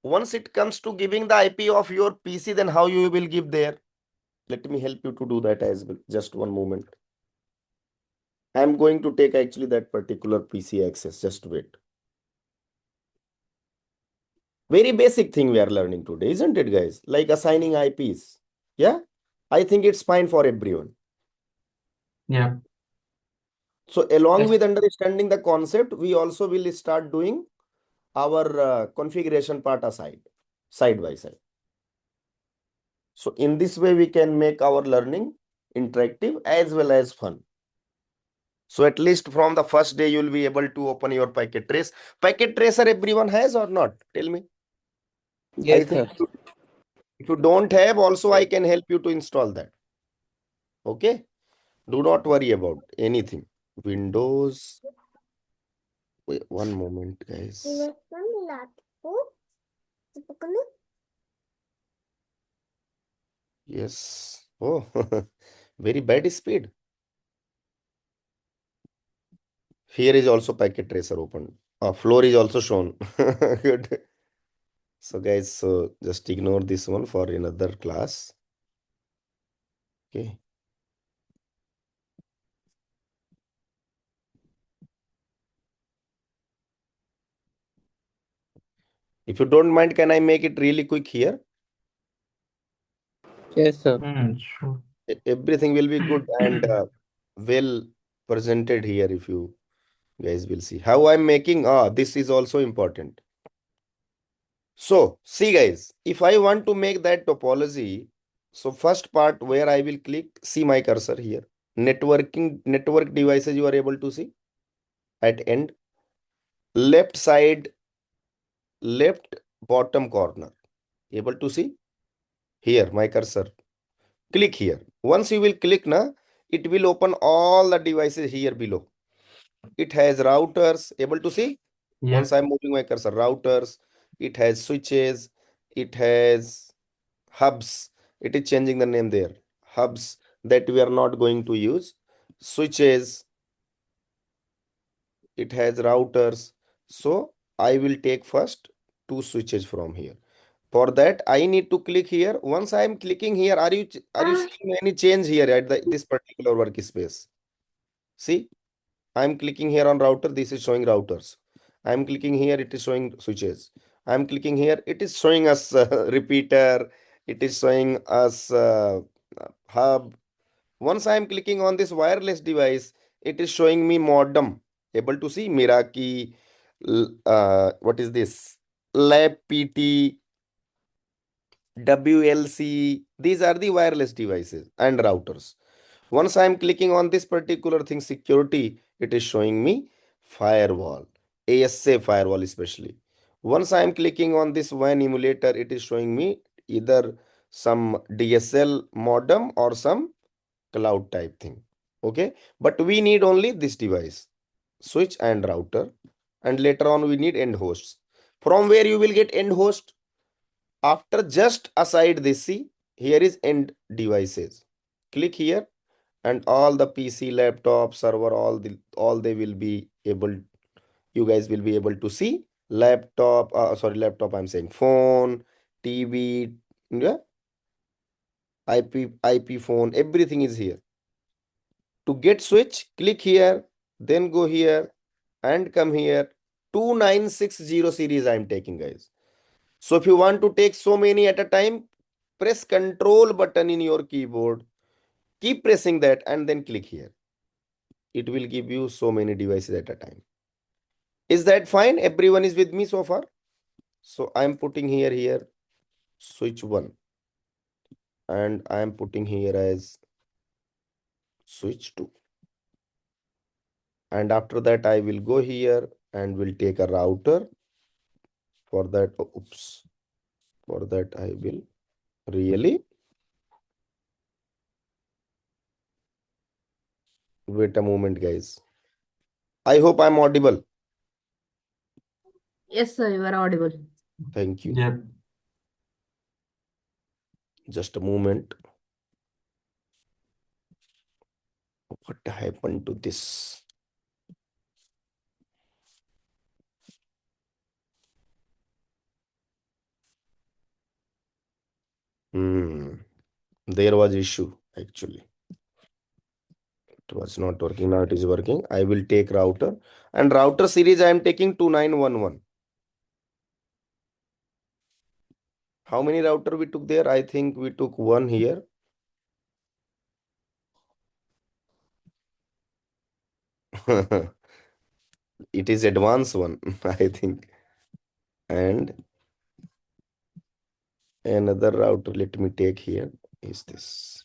Once it comes to giving the IP of your PC, then how you will give there? Let me help you to do that as well. Just one moment. I'm going to take actually that particular PC access. Just wait. Very basic thing we are learning today, isn't it, guys? Like assigning IPs. Yeah, I think it's fine for everyone. Yeah. So along Yes. with understanding the concept, we also will start doing our configuration part aside, side by side. So in this way, we can make our learning interactive as well as fun. So at least from the first day, you'll be able to open your packet trace. Packet tracer everyone has or not? Tell me. I Yes, think sir. if you don't have, also I can help you to install that. Okay. Do not worry about anything. Windows. Wait, one moment, guys. Yes. Oh, very bad speed. Here is also packet tracer open. Floor is also shown. Good. So guys, so just ignore this one for another class. Okay. If you don't mind, can I make it really quick here? Yes, sir. Sure. Everything will be good and well presented here if you guys will see. How I'm making, this is also important. So, see guys, if I want to make that topology, so first part where I will click, see my cursor here. Network devices you are able to see at end. Left side, left bottom corner. Able to see? Here, my cursor. Click here. Once you will click na, it will open all the devices here below. It has routers. Able to see? Yeah. Once I'm moving my cursor, routers. It has switches. It has hubs. It is changing the name there. Hubs that we are not going to use. Switches. It has routers. So I will take first two switches from here. For that, I need to click here. Once I am clicking here, are you seeing any change here at this particular workspace? See, I'm clicking here on router. This is showing routers. I'm clicking here. It is showing switches. I'm clicking here. It is showing us repeater. It is showing us hub. Once I am clicking on this wireless device, it is showing me modem. Able to see Miraki. What is this? Lab PT. WLC, these are the wireless devices and routers. Once I am clicking on this particular thing, security, it is showing me firewall, ASA firewall especially. Once I am clicking on this WAN emulator, it is showing me either some DSL modem or some cloud type thing. Okay, but we need only this device, switch and router, and later on we need end hosts. From where you will get end host? After just aside this, see, here is end devices. Click here and all the PC, laptop, server, all they will be able, you guys will be able to see. Laptop, sorry, laptop, I'm saying phone, TV, yeah, IP phone, everything is here. To get switch, click here, then go here and come here. 2960 series I'm taking, guys. So if you want to take so many at a time, press Control button in your keyboard. Keep pressing that and then click here. It will give you so many devices at a time. Is that fine? Everyone is with me so far? So I'm putting here switch 1 and I'm putting here as switch 2. And after that I will go here and will take a router. For that, oops, for that I will really wait a moment, guys. I hope I'm audible. Yes, sir, you are audible. Thank you. Yeah. Just a moment. What happened to this? Hmm. There was issue actually. It was not working. Now it is working. I will take router, and router series I am taking 2911. How many router we took there? I think we took one here. It is advanced one, I think. And another router, let me take here, is this.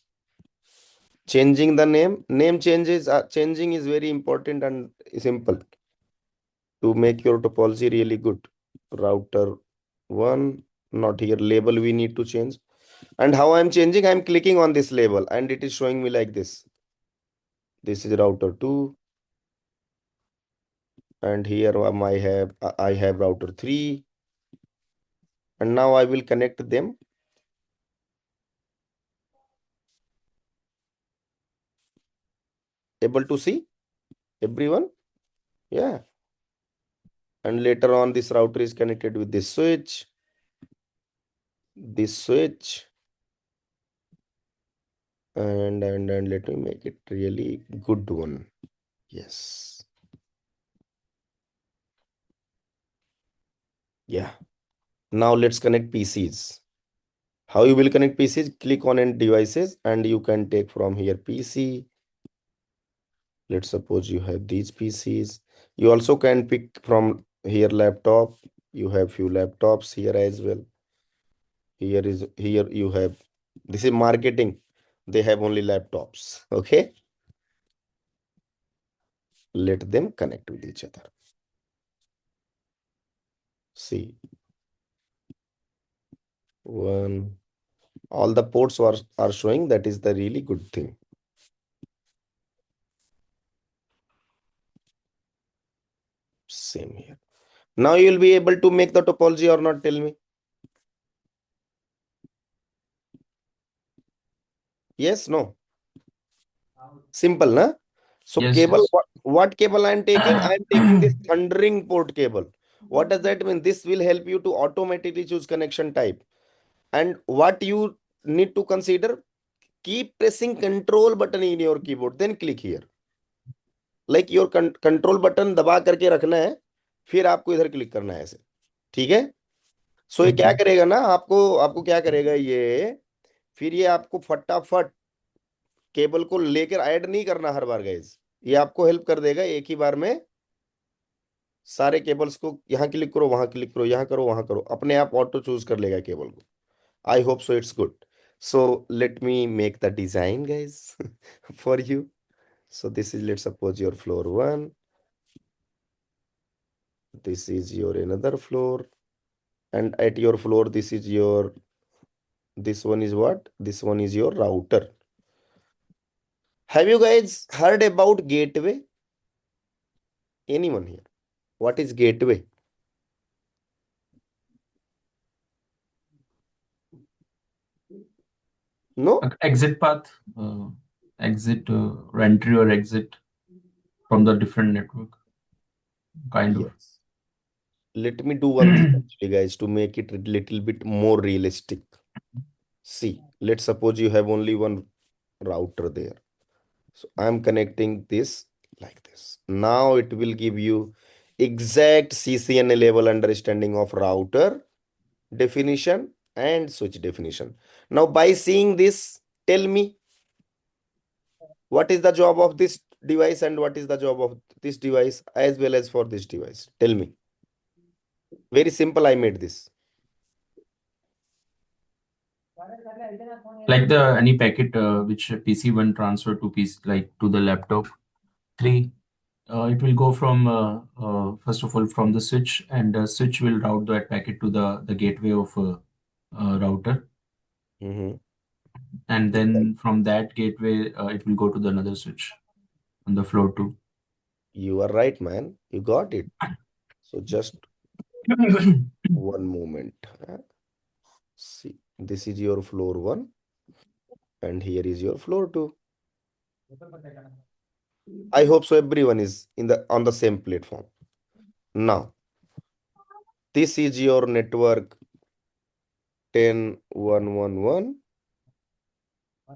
Changing the name changes, changing is very important and simple to make your topology really good. Router 1, not here, label we need to change. And how I'm changing, I'm clicking on this label and it is showing me like this. This is router 2. And here I have router 3. And now I will connect them. Able to see everyone? Yeah. And later on, this router is connected with this switch, and let me make it really good one. Yes. Yeah. Now let's connect PCs. How you will connect PCs? Click on end devices and you can take from here PC. Let's suppose you have these PCs. You also can pick from here laptop. You have few laptops here as well. Here you have, this is marketing. They have only laptops. Okay. Let them connect with each other. See. One. All the ports are showing. That is the really good thing. Same here. Now you will be able to make the topology or not, tell me. Yes, no. Simple, na? So Yes, cable, yes. what cable I am taking? I am taking this thundering port cable. What does that mean? This will help you to automatically choose connection type. And what you need to consider, keep pressing control button in your keyboard, then click here. Like your control button दबा करके रखना है, फिर आपको इधर click करना है ऐसे. ठीक है. सो ये क्या Okay. करेगा ना, आपको क्या करेगा ये, फिर ये आपको फटाफट केबल को लेकर ऐड नहीं करना हर बार गाइस. ये आपको हेल्प कर देगा एक ही बार में सारे केबल्स को, यहाँ क्लिक करो, वहां क्लिक करो, यहाँ करो, वहां करो, अपने आप ऑटो चूज कर लेगा केबल को. I hope so it's good. So let me make the design guys for you. So this is, let's suppose your floor 1. This is your another floor. And at your floor, this is your, this one is what? This one is your router. Have you guys heard about gateway? Anyone here? What is gateway? No? Exit path, exit, entry or exit from the different network, kind of. Yes. Let me do one thing actually, guys, to make it a little bit more realistic. See, let's suppose you have only one router there. So I'm connecting this like this. Now it will give you exact CCNA level understanding of router definition and switch definition. Now by seeing this, tell me what is the job of this device and what is the job of this device as well as for this device. Tell me. Very simple, I made this. Like the any packet which PC1 transfer to PC, like to the laptop 3, it will go from first of all from the switch, and the switch will route that packet to the gateway of router, Mhm. and then from that gateway it will go to the another switch on the floor 2. You are right, man. You got it. So just one moment. See, this is your floor 1 and here is your floor 2. I hope so everyone is on the same platform. Now, this is your network 10111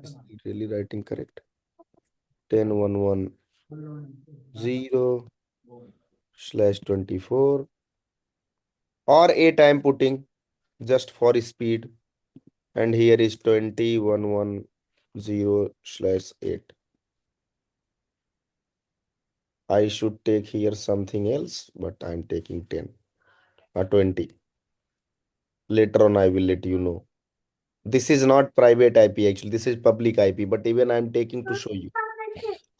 Is it really writing correct? 10.1.1.0/24, or 8 I am putting just for speed, and here is 20.1.1.0/8. I should take here something else, but I'm taking 10 or 20. Later on, I will let you know. This is not private IP actually, this is public IP, but even I'm taking to show you.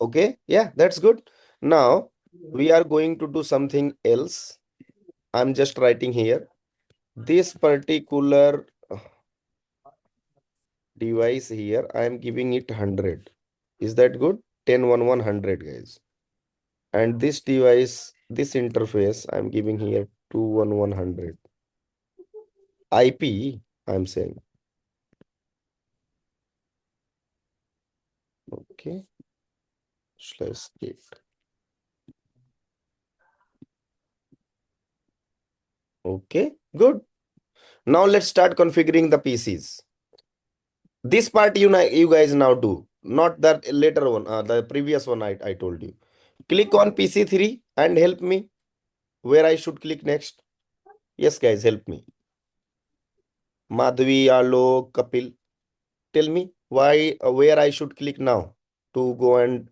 Okay, yeah, that's good. Now we are going to do something else. I'm just writing here. This particular device here, I am giving it 100. Is that good? 10.1.1.100, guys. And this device, this interface, I'm giving here 2.1.1.100. IP, I'm saying. Okay. /8. Okay, good. Now let's start configuring the PCs. This part you guys now do, not that later one, the previous one I told you. Click on PC3 and help me where I should click next. Yes, guys, help me. Madhvi, Alok, Kapil, tell me where I should click now to go and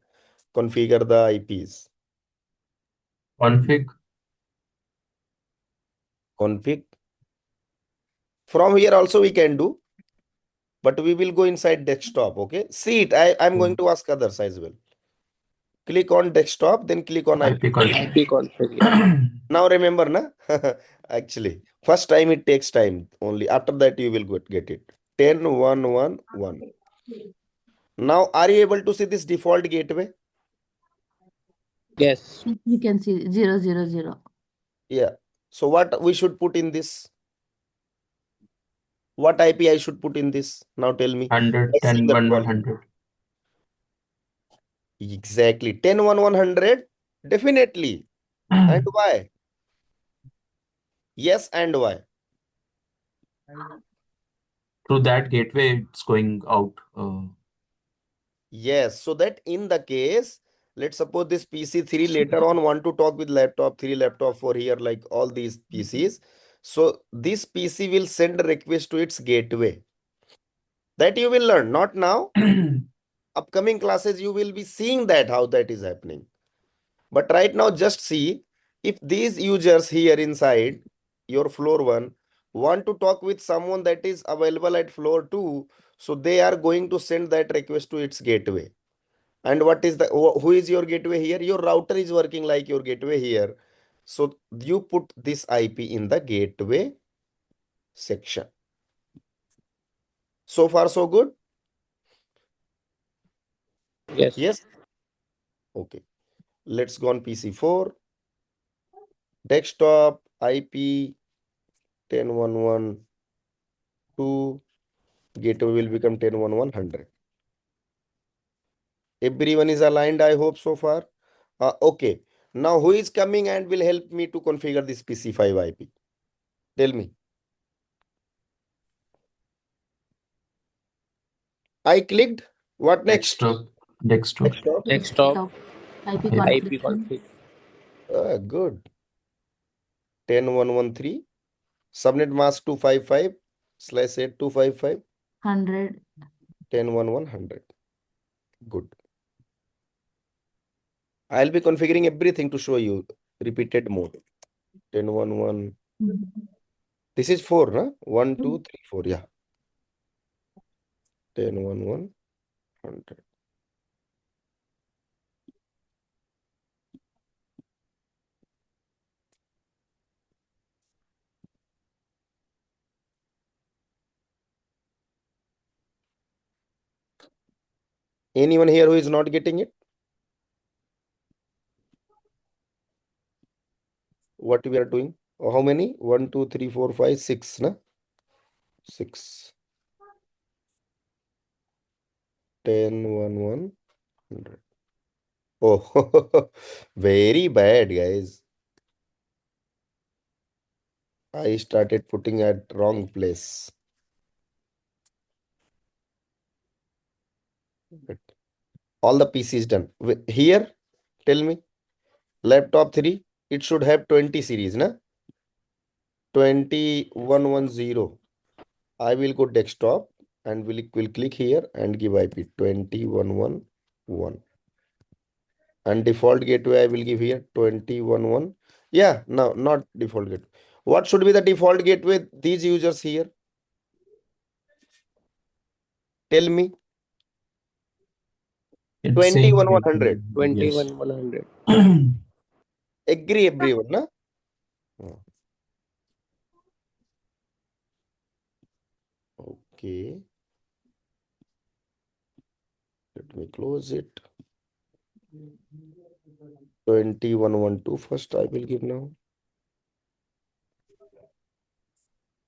configure the IPs. Config. Config. From here also we can do, but we will go inside desktop. Okay, see it. I'm going to ask others as well. Click on desktop, then click on IP. IP config. IP config. Yeah. Now remember, na? Actually, first time it takes time only. After that, you will get it. 10.1.1.1. Now, are you able to see this default gateway? Yes. You can see 000. Yeah. So what we should put in this? What IP I should put in this? Now tell me. 100, By seeing 10, the 1, default. 100. Exactly. 10.1.1.100. Definitely. And why? Yes, and why? Through that gateway, it's going out. Yes. So that in the case, let's suppose this PC3 later on want to talk with laptop 3, laptop 4 here, like all these PCs. So this PC will send a request to its gateway. That you will learn, not now. Upcoming classes, you will be seeing that how that is happening. But right now, just see if these users here inside your floor 1 want to talk with someone that is available at floor 2, so they are going to send that request to its gateway. And what is the who is your gateway here? Your router is working like your gateway here. So you put this IP in the gateway section. So far, so good? Yes. Yes? Okay. Let's go on PC4. Desktop IP 10.1.1.2. Gateway will become 10.1.1.100. Everyone is aligned, I hope so far. Okay. Now who is coming and will help me to configure this PC5 IP? Tell me. I clicked. What next? Desktop. Desktop. IP IP. IP config. config. Good. 10.1.1.3. Subnet mask 255/8 255. 100. 10.1.1.100. Good. I'll be configuring everything to show you repeated mode. 10.1.1. This is 4, huh? 1, 2, 3, 4. Yeah. 10.1.1.100. Anyone here who is not getting it? What we are doing? How many? 1, 2, 3, 4, 5, 6. Na? 6. 10.1.1.100. Oh, very bad, guys. I started putting at wrong place. Good. All the PCs done. Here, tell me, laptop 3, it should have 20 series, na? 2110. I will go desktop and will click here and give IP 20111. And default gateway I will give here 211. Yeah, no, not default gateway. What should be the default gateway these users here? Tell me. It's same 21100. 21,100. Agree everyone, na? Okay. Let me close it. 2112 first I will give now.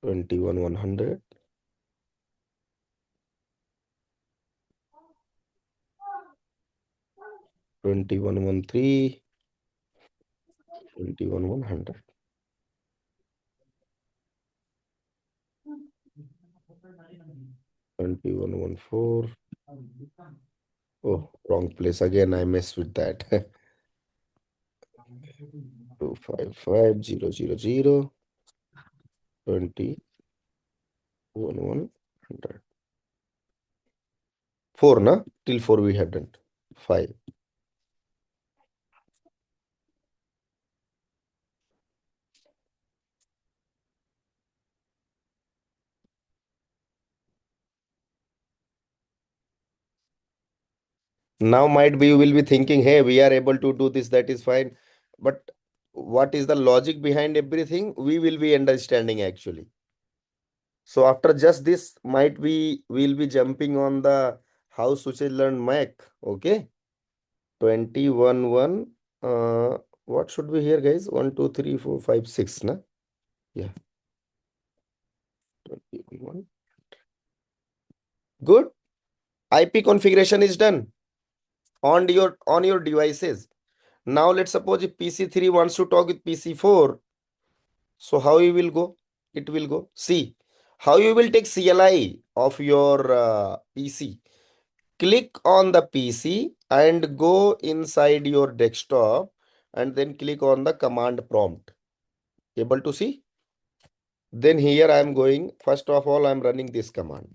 21100. 2113. 21100. 2114. Oh, wrong place again. I messed with that. 255000. 21100. 4, na? Till 4 we have done. 5. Now might be you will be thinking, hey, we are able to do this, that is fine. But what is the logic behind everything? We will be understanding actually. So after just this, might be we'll be jumping on the how switches learn Mac. Okay. 21 what should be here, guys? 1 2 3 4 5 6, na? Yeah. 21. Good. IP configuration is done on your devices. Now let's suppose if PC3 wants to talk with PC4. So how you will go? It will go. See how you will take CLI of your PC. Click on the PC and go inside your desktop and then click on the command prompt. Able to see? Then here I am going. First of all, I am running this command.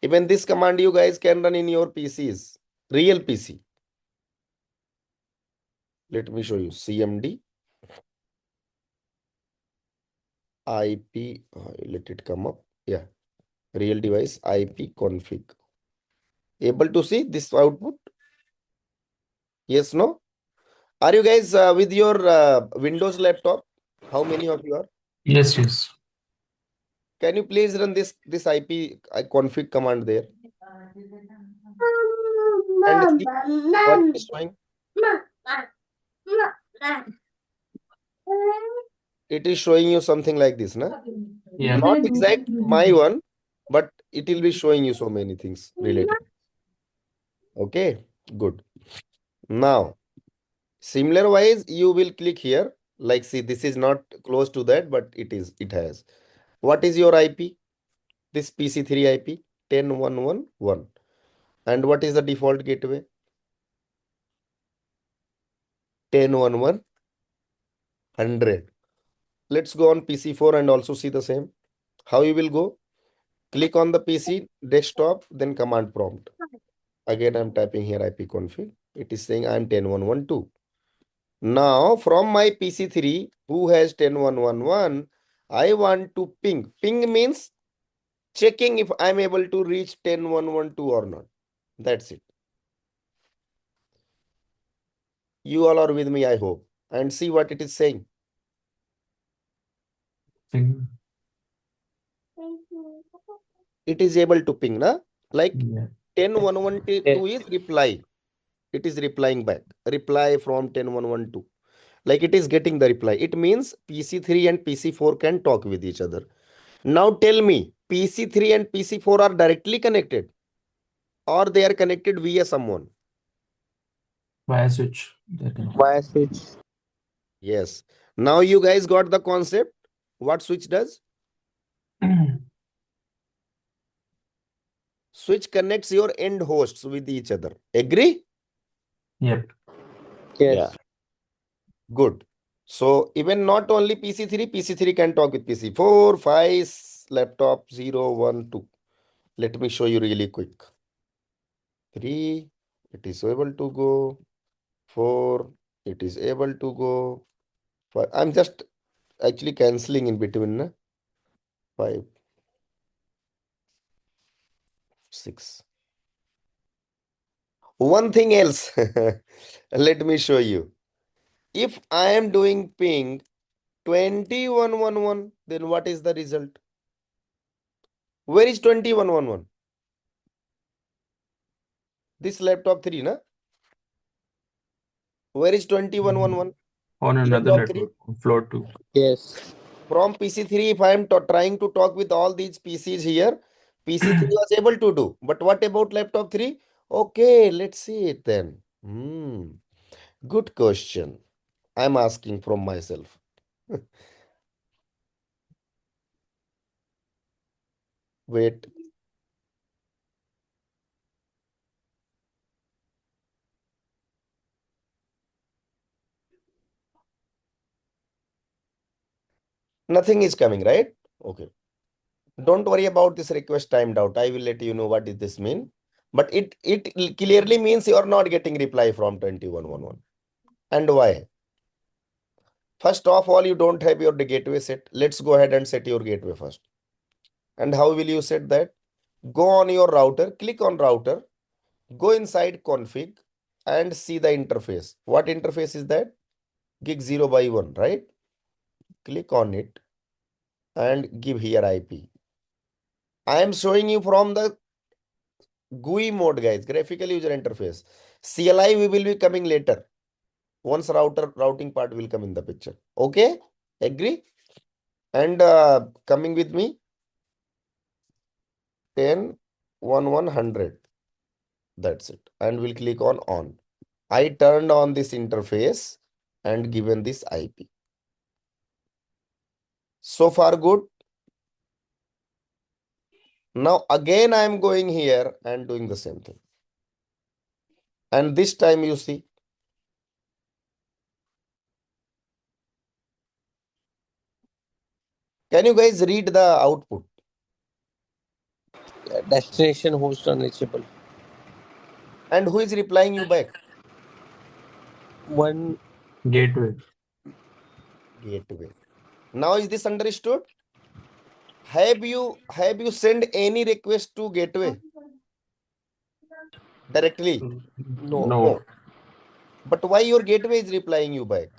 Even this command you guys can run in your PCs. Real PC. Let me show you. CMD IP. Let it come up. Yeah. Real device IP config. Able to see this output? Yes, no? Are you guys with your Windows laptop? How many of you are? Yes, yes. Can you please run this IP config command there and see what it is showing? It is showing you something like this, na? Yeah. Not exact my one, but it will be showing you so many things related. Okay, good. Now, similar wise, you will click here. Like, see, this is not close to that, but it has. What is your IP? This PC3 IP 10111. And what is the default gateway? 10111. Let's go on PC4 and also see the same. How you will go? Click on the PC, desktop, then command prompt. Again, I'm typing here IP config. It is saying I'm 10112. Now, from my PC3, who has 10111, I want to ping. Ping means checking if I'm able to reach 10112 or not. That's it. You all are with me, I hope. And see what it is saying. Thing. It is able to ping, na? Like Yeah. 10112 Yes. is reply. It is replying back. Reply from 10112. Like it is getting the reply. It means PC3 and PC4 can talk with each other. Now tell me, PC3 and PC4 are directly connected or they are connected via someone? Via switch. They're connected. Via switch. Yes. Now you guys got the concept. What switch does? Switch connects your end hosts with each other. Agree? Yep. Yes. Yeah. Good. So even not only PC3, PC3 can talk with PC4, 5, laptop 0, 1, 2. Let me show you really quick. 3, it is able to go. 4, it is able to go. 5. I'm just actually cancelling in between. Na? 5, 6. One thing else. Let me show you. If I am doing ping 2111, then what is the result? Where is 2111? This laptop 3, na? Where is 2111? On another Laptop 3. network, on floor 2. Yes. From PC3, if I am trying to talk with all these PCs here, PC3 was able to do. But what about laptop 3? Okay, let's see it then. Good question. I'm asking from myself. Wait. Nothing is coming, right? Okay. Don't worry about this request timed out. I will let you know what does this mean. But it clearly means you are not getting reply from 2111. And why? First of all, you don't have your gateway set. Let's go ahead and set your gateway first. And how will you set that? Go on your router, click on router, go inside config and see the interface. What interface is that? Gig 0 by 1, right? Click on it and give here IP. I am showing you from the GUI mode, guys, graphical user interface. CLI we will be coming later. Once routing part will come in the picture. Okay? Agree? And coming with me, 10, 1, 100. That's it. And we'll click on on. I turned on this interface and given this IP. So far good. Now again I am going here and doing the same thing. And this time you see. Can you guys read the output? Destination host unreachable. And who is replying you back? One. Gateway. Gateway. Now is this understood? Have you sent any request to gateway directly? No. No. But why your gateway is replying you back?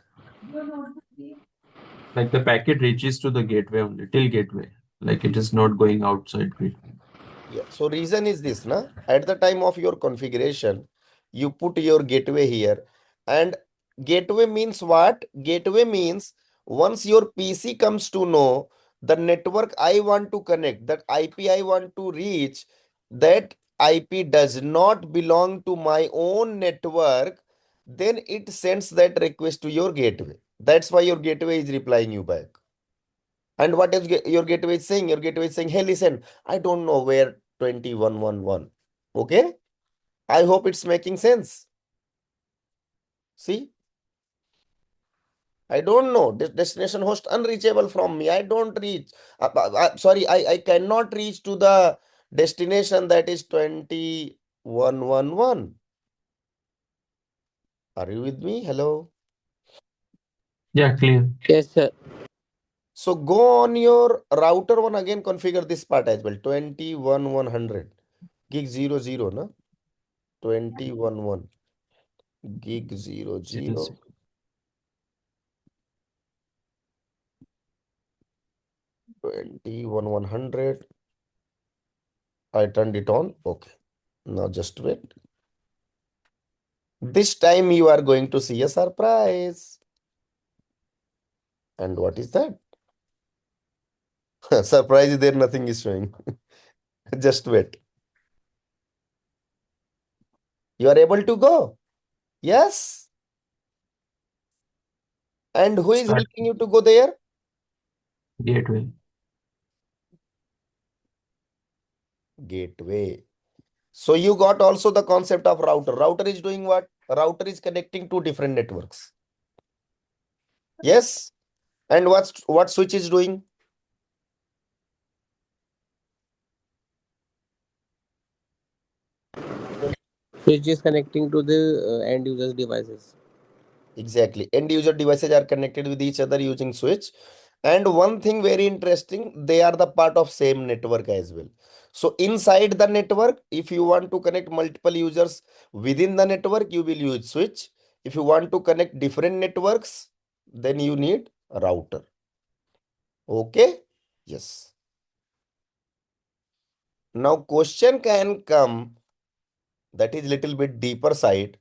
Like the packet reaches to the gateway only, till gateway. Like it is not going outside gateway. Yeah. So reason is this, na? At the time of your configuration, you put your gateway here, and gateway means what? Gateway means once your PC comes to know the network I want to connect, that IP I want to reach, that IP does not belong to my own network, then it sends that request to your gateway. That's why your gateway is replying you back. And what is your gateway is saying? Your gateway is saying, hey, listen, I don't know where 2111. Okay? I hope it's making sense. See? I don't know. This destination host unreachable from me. I don't reach. Sorry, I cannot reach to the destination that is 2111. Are you with me? Hello? Yeah, clear. Yes, sir. So go on your router one again, configure this part as well. 21100. Gig 00, no? 211. Gig 00. 21100. I turned it on. Okay. Now just wait. This time you are going to see a surprise. And what is that? Surprise is there, nothing is showing. Just wait. You are able to go. Yes. And who is Start helping you to go there? gateway. Gateway. So you got also the concept of router. Router is doing what? Router is connecting to different networks. Yes. And what switch is doing? Which is connecting to the end user's devices. Exactly. End user devices are connected with each other using switch. And one thing very interesting, they are the part of same network as well. So inside the network, if you want to connect multiple users within the network, you will use switch. If you want to connect different networks, then you need a router. Okay? Yes. Now question can come, that is little bit deeper side.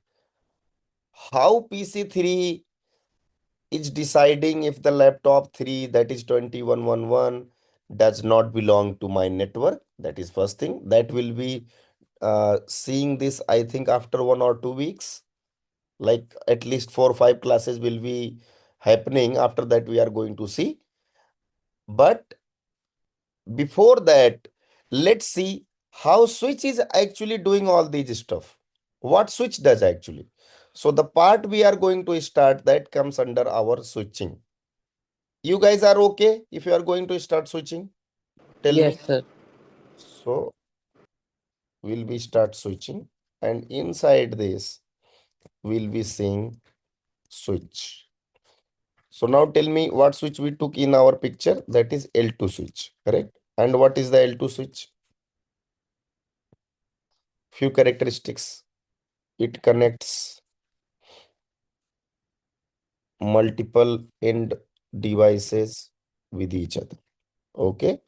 How PC3 is deciding if the laptop 3, that is 2111, does not belong to my network? That is first thing. That will be seeing this, I think, after 1 or 2 weeks. Like at least 4 or 5 classes will be happening. After that, we are going to see. But before that, let's see how switch is actually doing all these stuff. What switch does actually? So the part we are going to start, that comes under our switching. You guys are okay if you are going to start switching? Tell Yes, me. sir. So will we start switching? And inside this, we'll be seeing switch. So now tell me what switch we took in our picture. That is L2 switch, correct? And what is the L2 switch? Few characteristics. It connects multiple end devices with each other. Okay.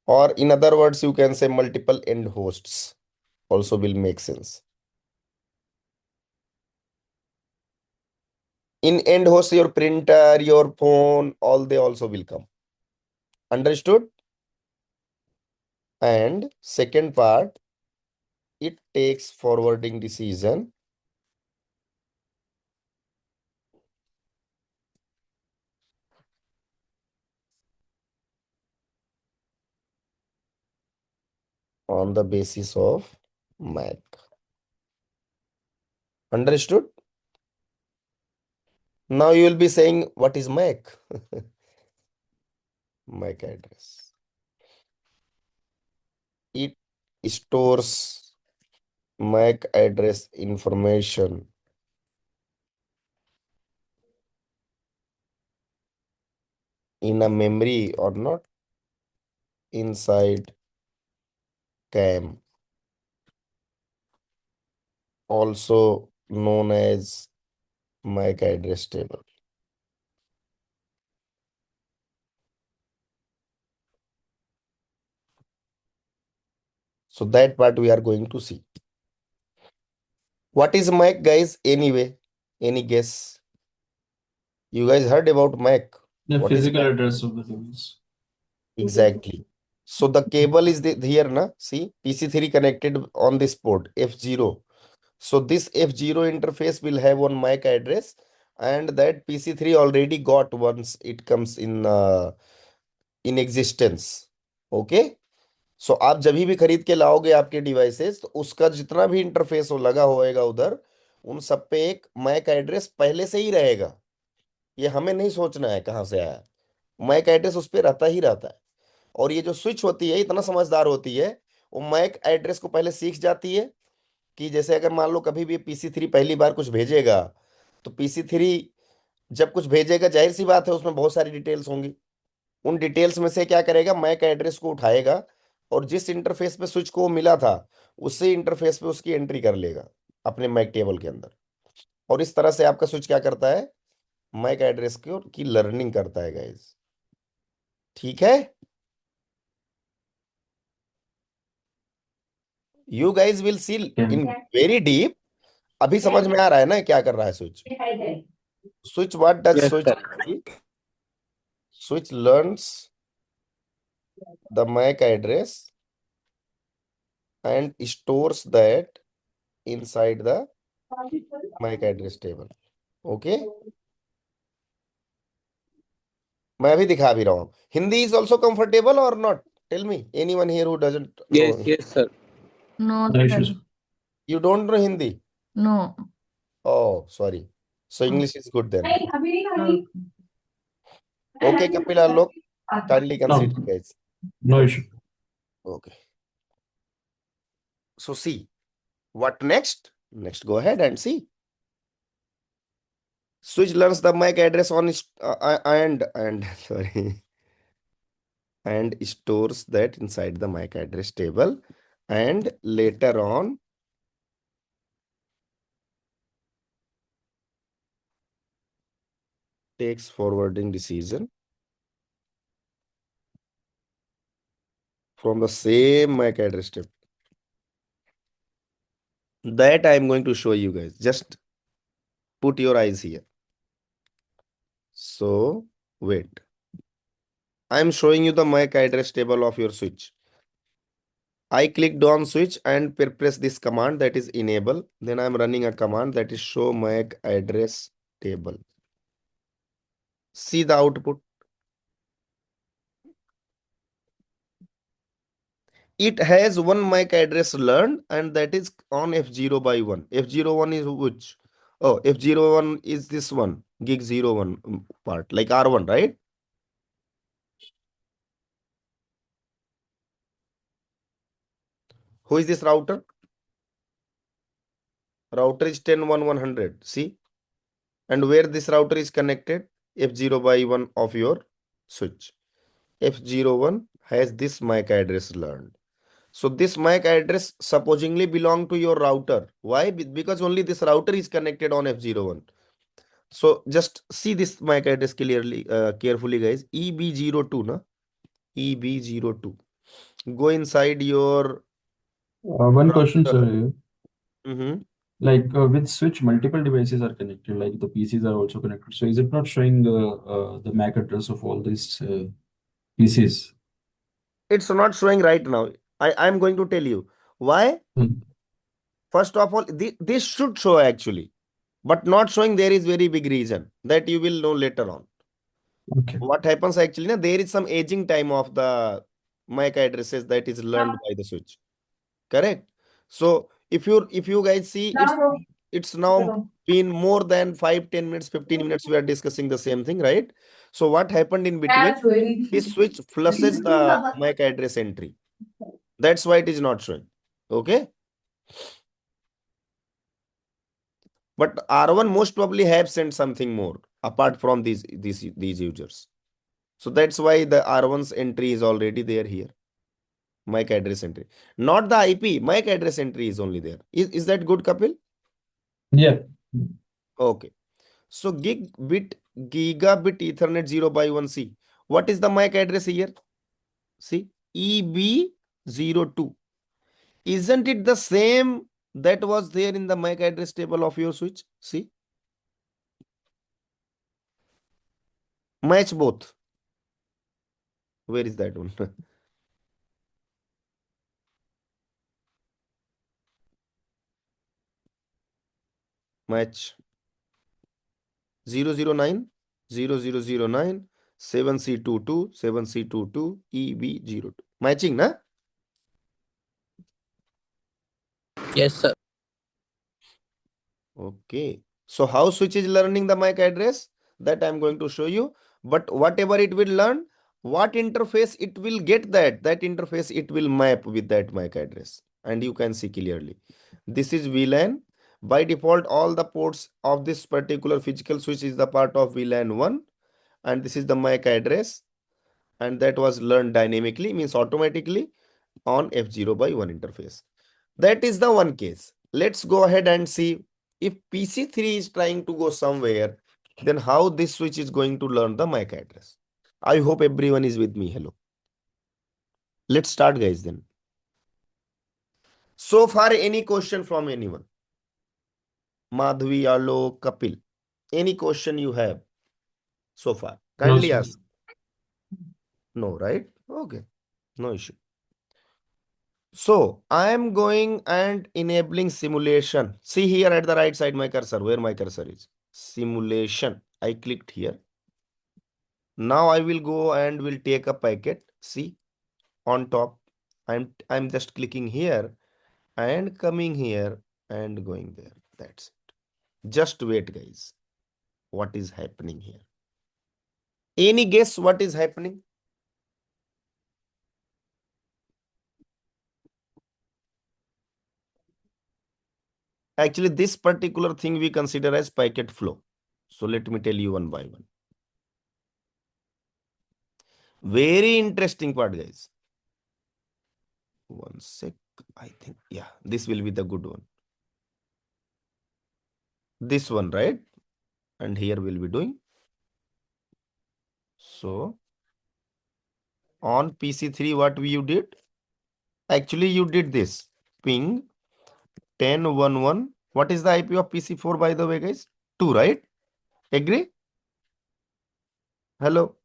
Or in other words, you can say multiple end hosts also will make sense. In end host, your printer, your phone, all they also will come. Understood? And second part, it takes forwarding decision on the basis of MAC. Understood? Now you will be saying, what is MAC? MAC address. It stores MAC address information in a memory or not inside CAM, also known as MAC address table. So that part we are going to see. What is MAC, guys? Anyway, any guess? You guys heard about MAC? The What is physical MAC? address of the device. Exactly. So the cable is here, na? See, PC3 connected on this port F0. So this F0 interface will have one MAC address, and that PC3 already got once it comes in existence. Okay. सो आप जब भी खरीद के लाओगे आपके devices, तो उसका जितना भी इंटरफेस हो लगा होएगा उधर, उन सब पे एक मैक एड्रेस पहले से ही रहेगा. ये हमें नहीं सोचना है कहाँ से आया. मैक एड्रेस उस पे रहता ही रहता है. और ये जो स्विच होती है इतना समझदार होती है, वो मैक एड्रेस को पहले सीख जाती है कि जैसे अगर मान लो कभी भी PC3 पहली बार कुछ भेजेगा, तो PC3 जब कुछ भेजेगा, जाहिर सी बात है उसमें बहुत सारी डिटेल्स होंगी. उन डिटेल्स में से क्या करेगा, मैक एड्रेस को उठाएगा और जिस इंटरफेस पे स्विच को वो मिला था, उसी इंटरफेस पे उसकी एंट्री कर लेगा अपने मैक टेबल के अंदर. और इस तरह से आपका स्विच क्या करता है, मैक एड्रेस की लर्निंग करता है गाइस. ठीक है. You guys will see in very deep. अभी समझ में आ रहा है ना क्या कर रहा है switch. Switch what does Yes, switch? sir. Switch learns the MAC address and stores that inside the MAC address table. Okay. मैं अभी दिखा भी रहा हूँ. Hindi is also comfortable or not? Tell me. Anyone here who doesn't know? Yes, yes, sir. No, No sir. issues. You don't know Hindi? No. Oh, sorry. So English is good then. Okay. Okay, Kapila, look, kindly No, consider, guys. no Okay. issue. Okay. So see, what next? Next, go ahead and see. Switch learns the MAC address on its and sorry, and stores that inside the MAC address table, and later on takes forwarding decision from the same MAC address table. That I am going to show you guys. Just put your eyes here. So wait. I am showing you the MAC address table of your switch. I clicked on switch and press this command, that is enable. Then I am running a command, that is show MAC address table. See the output. It has one MAC address learned, and that is on F0 by 1. F01 is which? Oh, F01 is this one, gig 01 part, like R1, right? Who is this router? Router is 10.1.100. See? And where this router is connected? F0 by 1 of your switch. F01 has this MAC address learned. So this MAC address supposingly belong to your router. Why? Because only this router is connected on F01. So just see this MAC address clearly, carefully, guys. EB02, na? EB02. Go inside your One question, router. sir. Like with switch, multiple devices are connected, like the PCs are also connected. So is it not showing the MAC address of all these PCs? It's not showing right now. I'm going to tell you why. Hmm. First of all, this should show actually, but not showing, there is very big reason that you will know later on. Okay. What happens actually, na, there is some aging time of the MAC addresses that is learned by the switch. Correct. So if you guys see, it's now been more than 5, 10 minutes, 15 minutes we are discussing the same thing, right? So what happened in between? This switch flushes the MAC address entry. That's why it is not showing. Okay. But R1 most probably have sent something more apart from these users. So that's why the R1's entry is already there here. MAC address entry. Not the IP, MAC address entry is only there. Is that good, Kapil? Yeah. Okay. So gigabit Ethernet 0 by 1C. What is the MAC address here? See, EB02. Isn't it the same that was there in the MAC address table of your switch? See, match both. Where is that one? Match 009, 0009, 7C22, 7C22, EB02. Matching, na? Yes, sir. Okay. So how switch is learning the MAC address? That I'm going to show you. But whatever it will learn, what interface it will get, that interface it will map with that MAC address. And you can see clearly. This is VLAN. By default, all the ports of this particular physical switch is the part of VLAN 1. And this is the MAC address. And that was learned dynamically, means automatically on F0 by 1 interface. That is the one case. Let's go ahead and see if PC3 is trying to go somewhere, then how this switch is going to learn the MAC address. I hope everyone is with me. Hello. Let's start, guys, then. So far, any question from anyone? Madhvi, Alok, Kapil. Any question you have so far? No, Kindly sir. ask. No, right? Okay. No issue. So I am going and enabling simulation. See here at the right side, my cursor, where my cursor is. Simulation. I clicked here. Now I will go and will take a packet. See on top. I'm just clicking here and coming here and going there. That's it. Just wait, guys. What is happening here? Any guess what is happening? Actually, this particular thing we consider as packet flow. So let me tell you one by one. Very interesting part, guys. One sec. I think, yeah, this will be the good one. This one, right? And here we'll be doing. So on PC3, what you did? Actually, you did this. Ping 1011. What is the IP of PC4, by the way, guys? 2, right? Agree? Hello.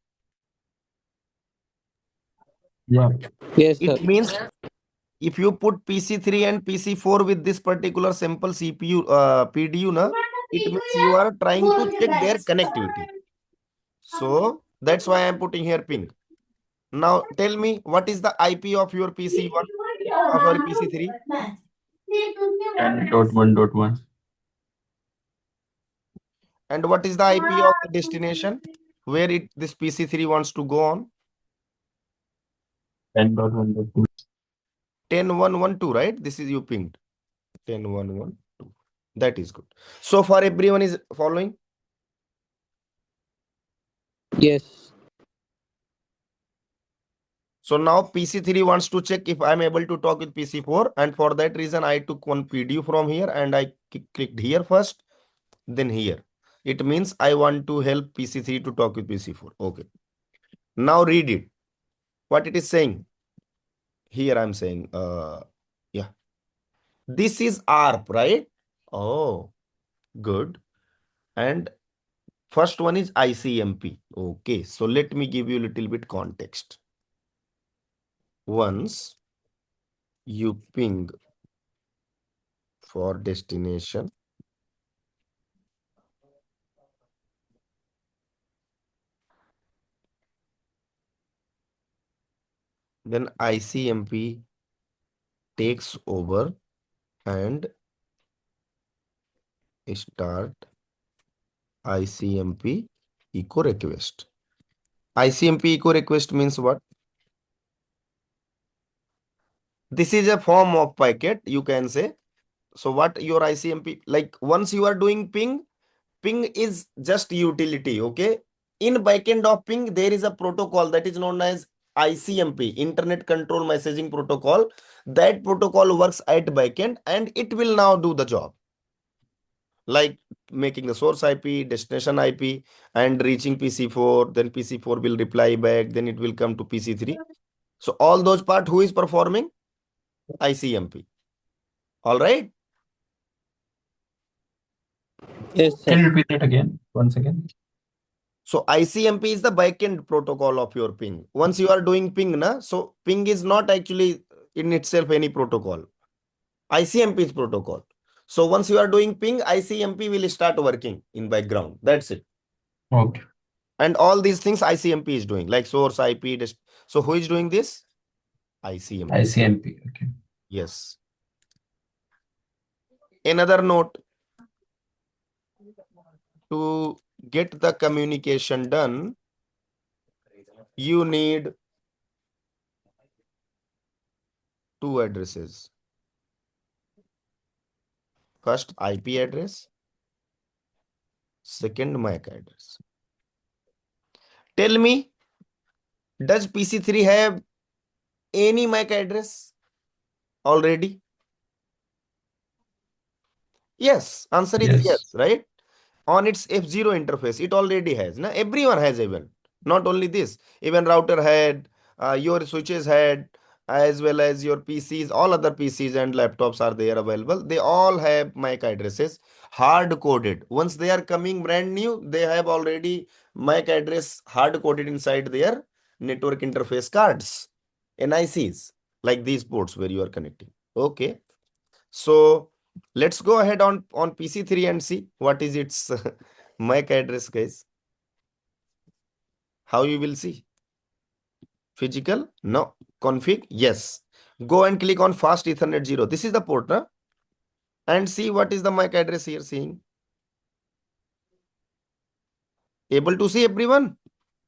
Yeah. Yes, sir. It means if you put PC3 and PC4 with this particular sample CPU, PDU, na, it means you are trying to check their connectivity. So that's why I'm putting here ping. Now tell me, what is the IP of your PC1? Oh, sorry, PC3. 10.1.1. And what is the IP of the destination where this PC3 wants to go on? 10.1.2. 10.1.1.2, right? This is you pinged. 10.1.1.2. That is good. So far, everyone is following. Yes. So now PC3 wants to check if I'm able to talk with PC4. And for that reason, I took one PDU from here and I clicked here first, then here. It means I want to help PC3 to talk with PC4. Okay. Now read it. What it is saying. Here I'm saying, yeah. This is ARP, right? Oh, good. And first one is ICMP. Okay. So let me give you a little bit context. Once you ping for destination, then ICMP takes over and start ICMP echo request. ICMP echo request means what? This is a form of packet, you can say. So what your ICMP, like once you are doing ping is just utility, okay? In backend of ping, there is a protocol that is known as ICMP, Internet Control Messaging Protocol. That protocol works at backend and it will now do the job. Like making the source IP, destination IP, and reaching PC4, then PC4 will reply back, then it will come to PC3. So all those part, who is performing? ICMP. All right. Yes, Can sir. you repeat that again? Once again. So ICMP is the backend protocol of your ping. Once you are doing ping, na, so ping is not actually in itself any protocol. ICMP is protocol. So once you are doing ping, ICMP will start working in background. That's it. Okay. And all these things ICMP is doing, like source IP. So who is doing this? ICMP. ICMP. Okay. Yes. Another note, to get the communication done, you need two addresses. First, IP address. Second, MAC address. Tell me, does PC3 have any MAC address already? Yes, answer is Yes. yes, right? On its F0 interface, it already has. Now, everyone has even. Not only this, even router had, your switches had, as well as your PCs, all other PCs and laptops are there available. They all have MAC addresses, hard coded. Once they are coming brand new, they have already MAC address hard coded inside their network interface cards, NICs, like these ports where you are connecting. Okay. So let's go ahead on PC3 and see what is its MAC address, guys. How you will see? Physical? No. Config? Yes. Go and click on fast Ethernet 0. This is the port, huh? And see what is the MAC address here seeing. Able to see everyone?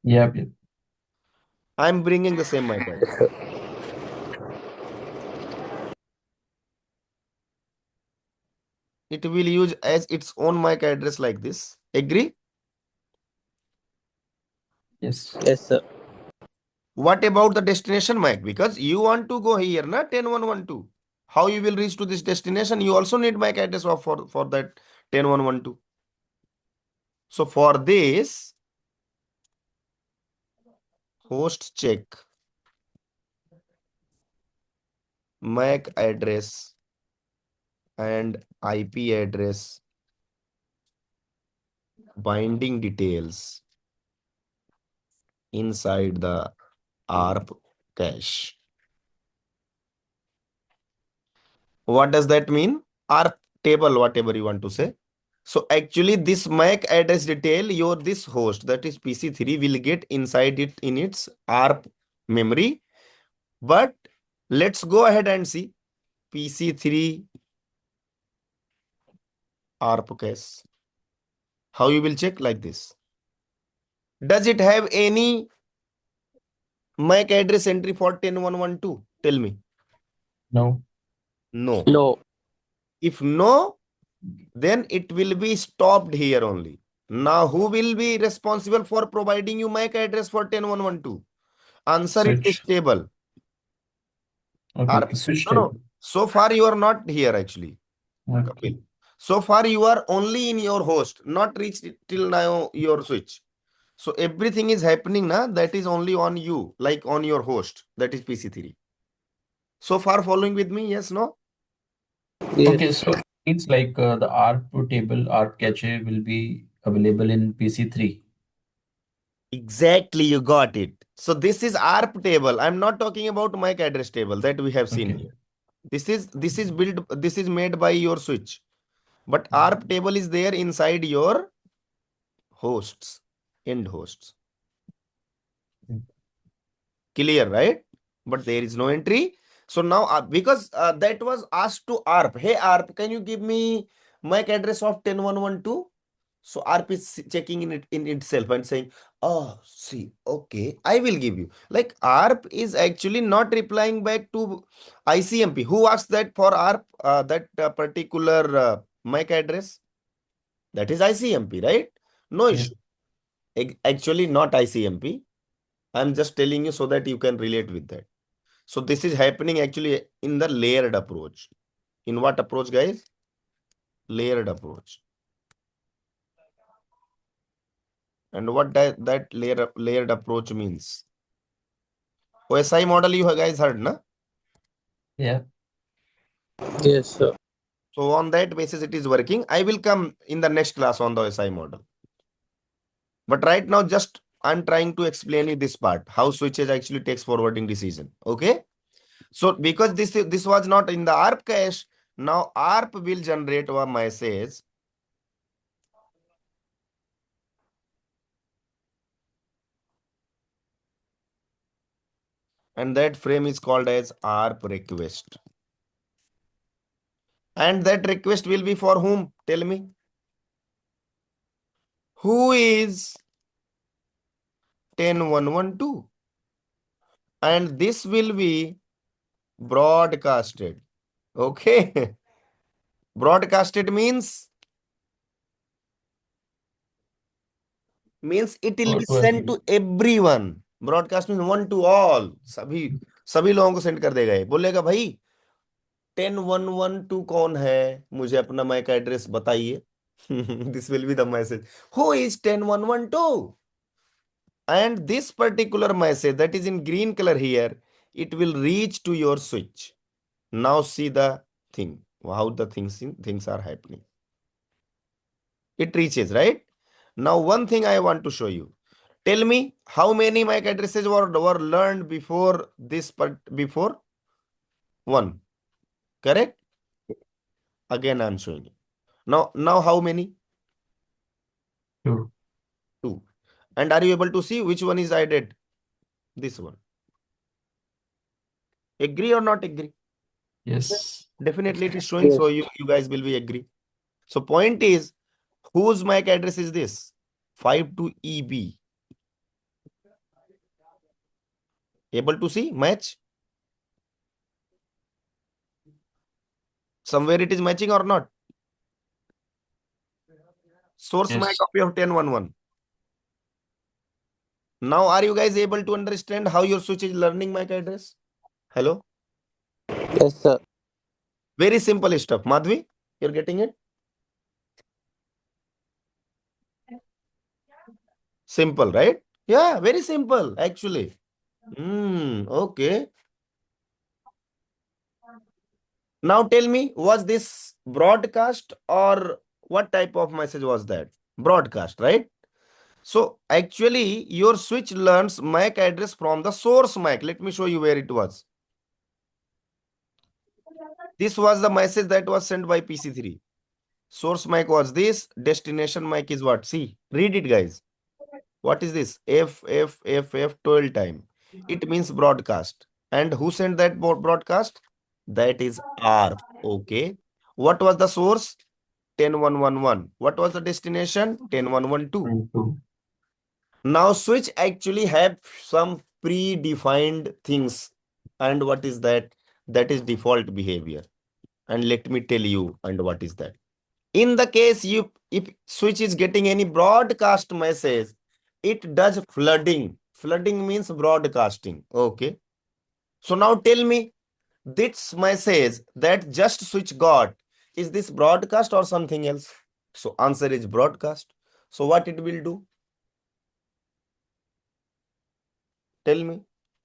Yep, yep. I'm bringing the same MAC address. It will use as its own MAC address like this. Agree? Yes. Yes, sir. What about the destination MAC? Because you want to go here, na 10112. How you will reach to this destination? You also need MAC address for that 10112. So for this, host check MAC address and IP address binding details inside the ARP cache. What does that mean? ARP table, whatever you want to say. So actually this MAC address detail, your this host, that is PC3, will get inside it in its ARP memory. But let's go ahead and see PC3 ARP cache. How you will check like this? Does it have any MAC address entry for 10112? Tell me. No. No. No. If no, then it will be stopped here only. Now, who will be responsible for providing you MAC address for 10112? Answer it is Switch. table. Okay. Switch No, no. table. So far you are not here actually, Okay. Kapil. So far you are only in your host, not reached till now your switch. So everything is happening now. That is only on you, like on your host. That is PC3. So far following with me? Yes, no? Okay, Yes. so it means like the ARP table, ARP cache will be available in PC3. Exactly, you got it. So this is ARP table. I'm not talking about MAC address table that we have seen Okay. here. This is made by your switch. But ARP table is there inside your hosts, end hosts. Clear, right? But there is no entry. So now, because that was asked to ARP. Hey, ARP, can you give me MAC address of 10112? So ARP is checking in it in itself and saying, oh, see, okay, I will give you. Like ARP is actually not replying back to ICMP. Who asked that for ARP, that particular MAC address? That is ICMP, right? No Yeah. issue. Actually, not ICMP. I'm just telling you so that you can relate with that. So this is happening actually in the layered approach. In what approach, guys? Layered approach. And what that layered approach means? OSI model you guys heard, na? Yeah. Yes, sir. So on that basis it is working. I will come in the next class on the OSI model. But right now just I'm trying to explain you this part, how switches actually takes forwarding decision. Okay? So because this was not in the ARP cache, now ARP will generate a message. And that frame is called as ARP request. And that request will be for whom? Tell me. Who is 10112? And this will be broadcasted. Okay. Broadcasted means it will be To sent everyone. to everyone. Broadcast means one to all. सभी लोगों को send कर देगा ये, बोलेगा भाई 10112 कौन है, मुझे अपना मैक एड्रेस बताइए. This will be the message. Who is 10112? And this particular message that is in green color here, it will reach to your switch. Now see the thing, how the things are happening. It reaches, right? Now one thing I want to show you. Tell me how many MAC addresses were learned before this before one. Correct? Again I'm showing you. Now how many? Sure. Two. And are you able to see which one is added? This one. Agree or not agree? Yes. Definitely it is showing, Yes. so you guys will be agree. So point is, whose MAC address is this? 52EB. Able to see? Match? Somewhere it is matching or not? Source MAC Yes. of your 1011. Now, are you guys able to understand how your switch is learning MAC address? Hello? Yes, sir. Very simple stuff. Madhvi, you're getting it? Simple, right? Yeah, very simple, actually. Okay. Now tell me, was this broadcast or what type of message was that? Broadcast, right? So actually, your switch learns MAC address from the source MAC. Let me show you where it was. This was the message that was sent by PC3. Source MAC was this. Destination MAC is what? See, read it, guys. What is this? F 12 time. It means broadcast. And who sent that broadcast? That is R. Okay. What was the source? 10111. What was the destination? 10112. And two. Now switch actually have some predefined things. And what is that? That is default behavior. And let me tell you and what is that. In the case if switch is getting any broadcast message, it does flooding. Flooding means broadcasting. Okay. So now tell me, this message that just switch got, is this broadcast or something else? So answer is broadcast. So what it will do? Tell me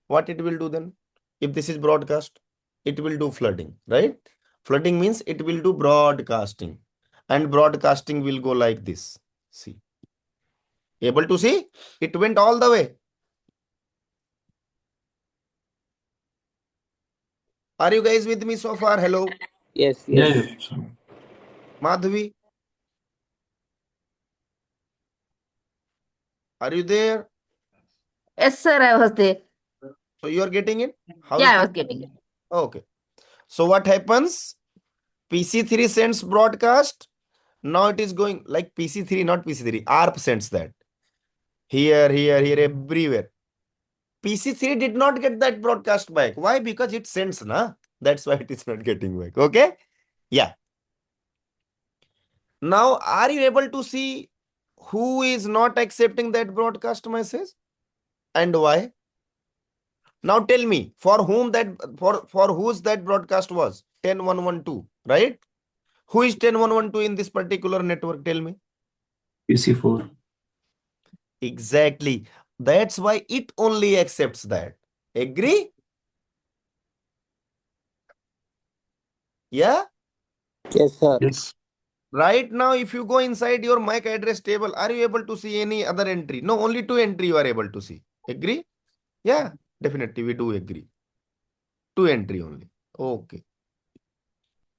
what it will do then. If this is broadcast, it will do flooding, right? Flooding means it will do broadcasting, and broadcasting will go like this. See, able to see? It went all the way. Are you guys with me so far? Hello, Yes, Yeah. yes. Yeah. Madhvi, are you there? Yes, sir, I was there. So you are getting it? How Yeah, it I will? was getting it. Okay. So what happens? PC3 sends broadcast. Now it is going like PC3, not PC3. ARP sends that. Here, everywhere. PC3 did not get that broadcast back. Why? Because it sends, na? That's why it is not getting back. Okay? Yeah. Now, are you able to see who is not accepting that broadcast message and why? Now tell me, for whom that, for whose that broadcast was? 10112, right? Who is 10112 in this particular network? Tell me. PC4. Exactly. That's why it only accepts that. Agree? Yeah? Yes, sir. Yes. Right now, if you go inside your MAC address table, are you able to see any other entry? No, only two entry you are able to see. Agree? Yeah, definitely we do agree. Two entry only. Okay.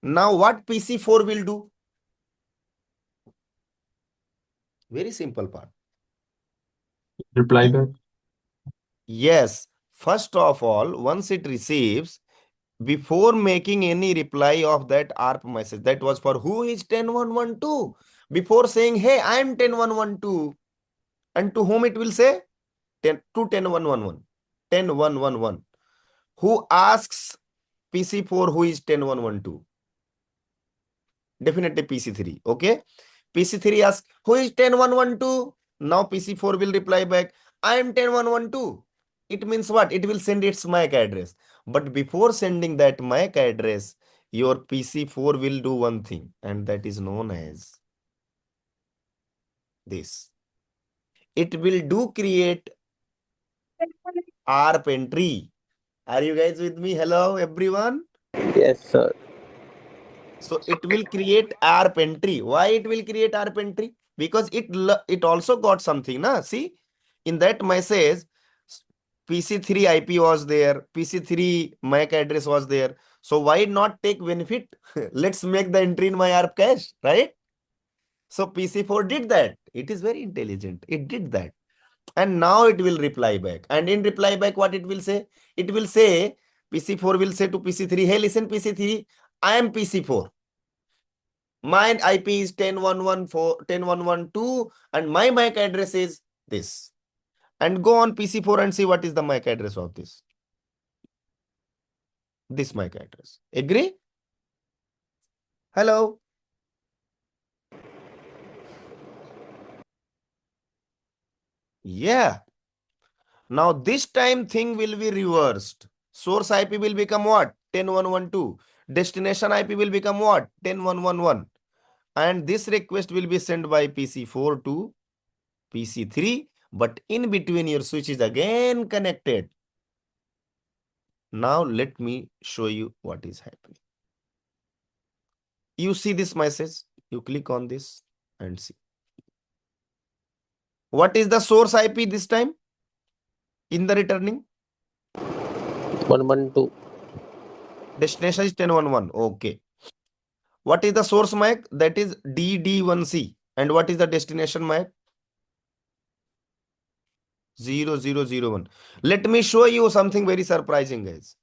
Now what PC4 will do? Very simple part. Reply back. Yes. First of all, once it receives, before making any reply of that ARP message, that was for who is 10112. Before saying, hey, I am 10112, and to whom it will say? 10 to 10111. 10111. Who asks PC4 who is 10112? Definitely PC3. Okay. PC3 asks who is 10112? Now PC4 will reply back, I am 10112. It means what? It will send its MAC address. But before sending that MAC address, your PC4 will do one thing, and that is known as this. It will do create ARP entry. Are you guys with me? Hello, everyone. Yes, sir. So it will create ARP entry. Why it will create ARP entry? Because it also got something, na? See, in that message, PC3 IP was there, PC3 MAC address was there. So why not take benefit? Let's make the entry in my ARP cache, right? So PC4 did that. It is very intelligent. It did that. And now it will reply back. And in reply back, what it will say? It will say PC4 will say to PC3, hey, listen, PC3, I am PC4. My IP is 10.1.1.2 and my MAC address is this. And go on PC4 and see what is the MAC address of this. This MAC address. Agree? Hello? Yeah. Now this time thing will be reversed. Source IP will become what? 10.1.1.2. Destination IP will become what? 10.1.1.1. And this request will be sent by PC4 to PC3. But in between your switch is again connected. Now let me show you what is happening. You see this message. You click on this and see. What is the source IP this time? In the returning? 112. Destination is 10.1.1. Okay. What is the source MAC? That is DD1C. And what is the destination MAC? 0001. Let me show you something very surprising, guys.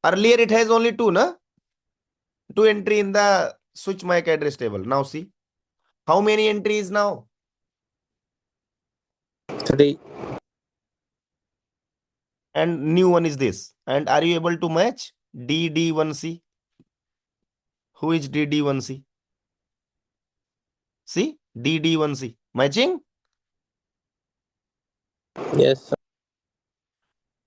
Earlier it has only two, na? Two entry in the switch MAC address table. Now see. How many entries now? 3. And new one is this. And are you able to match DD1C? Who is DD1C? See? DD1C. Matching? Yes, sir.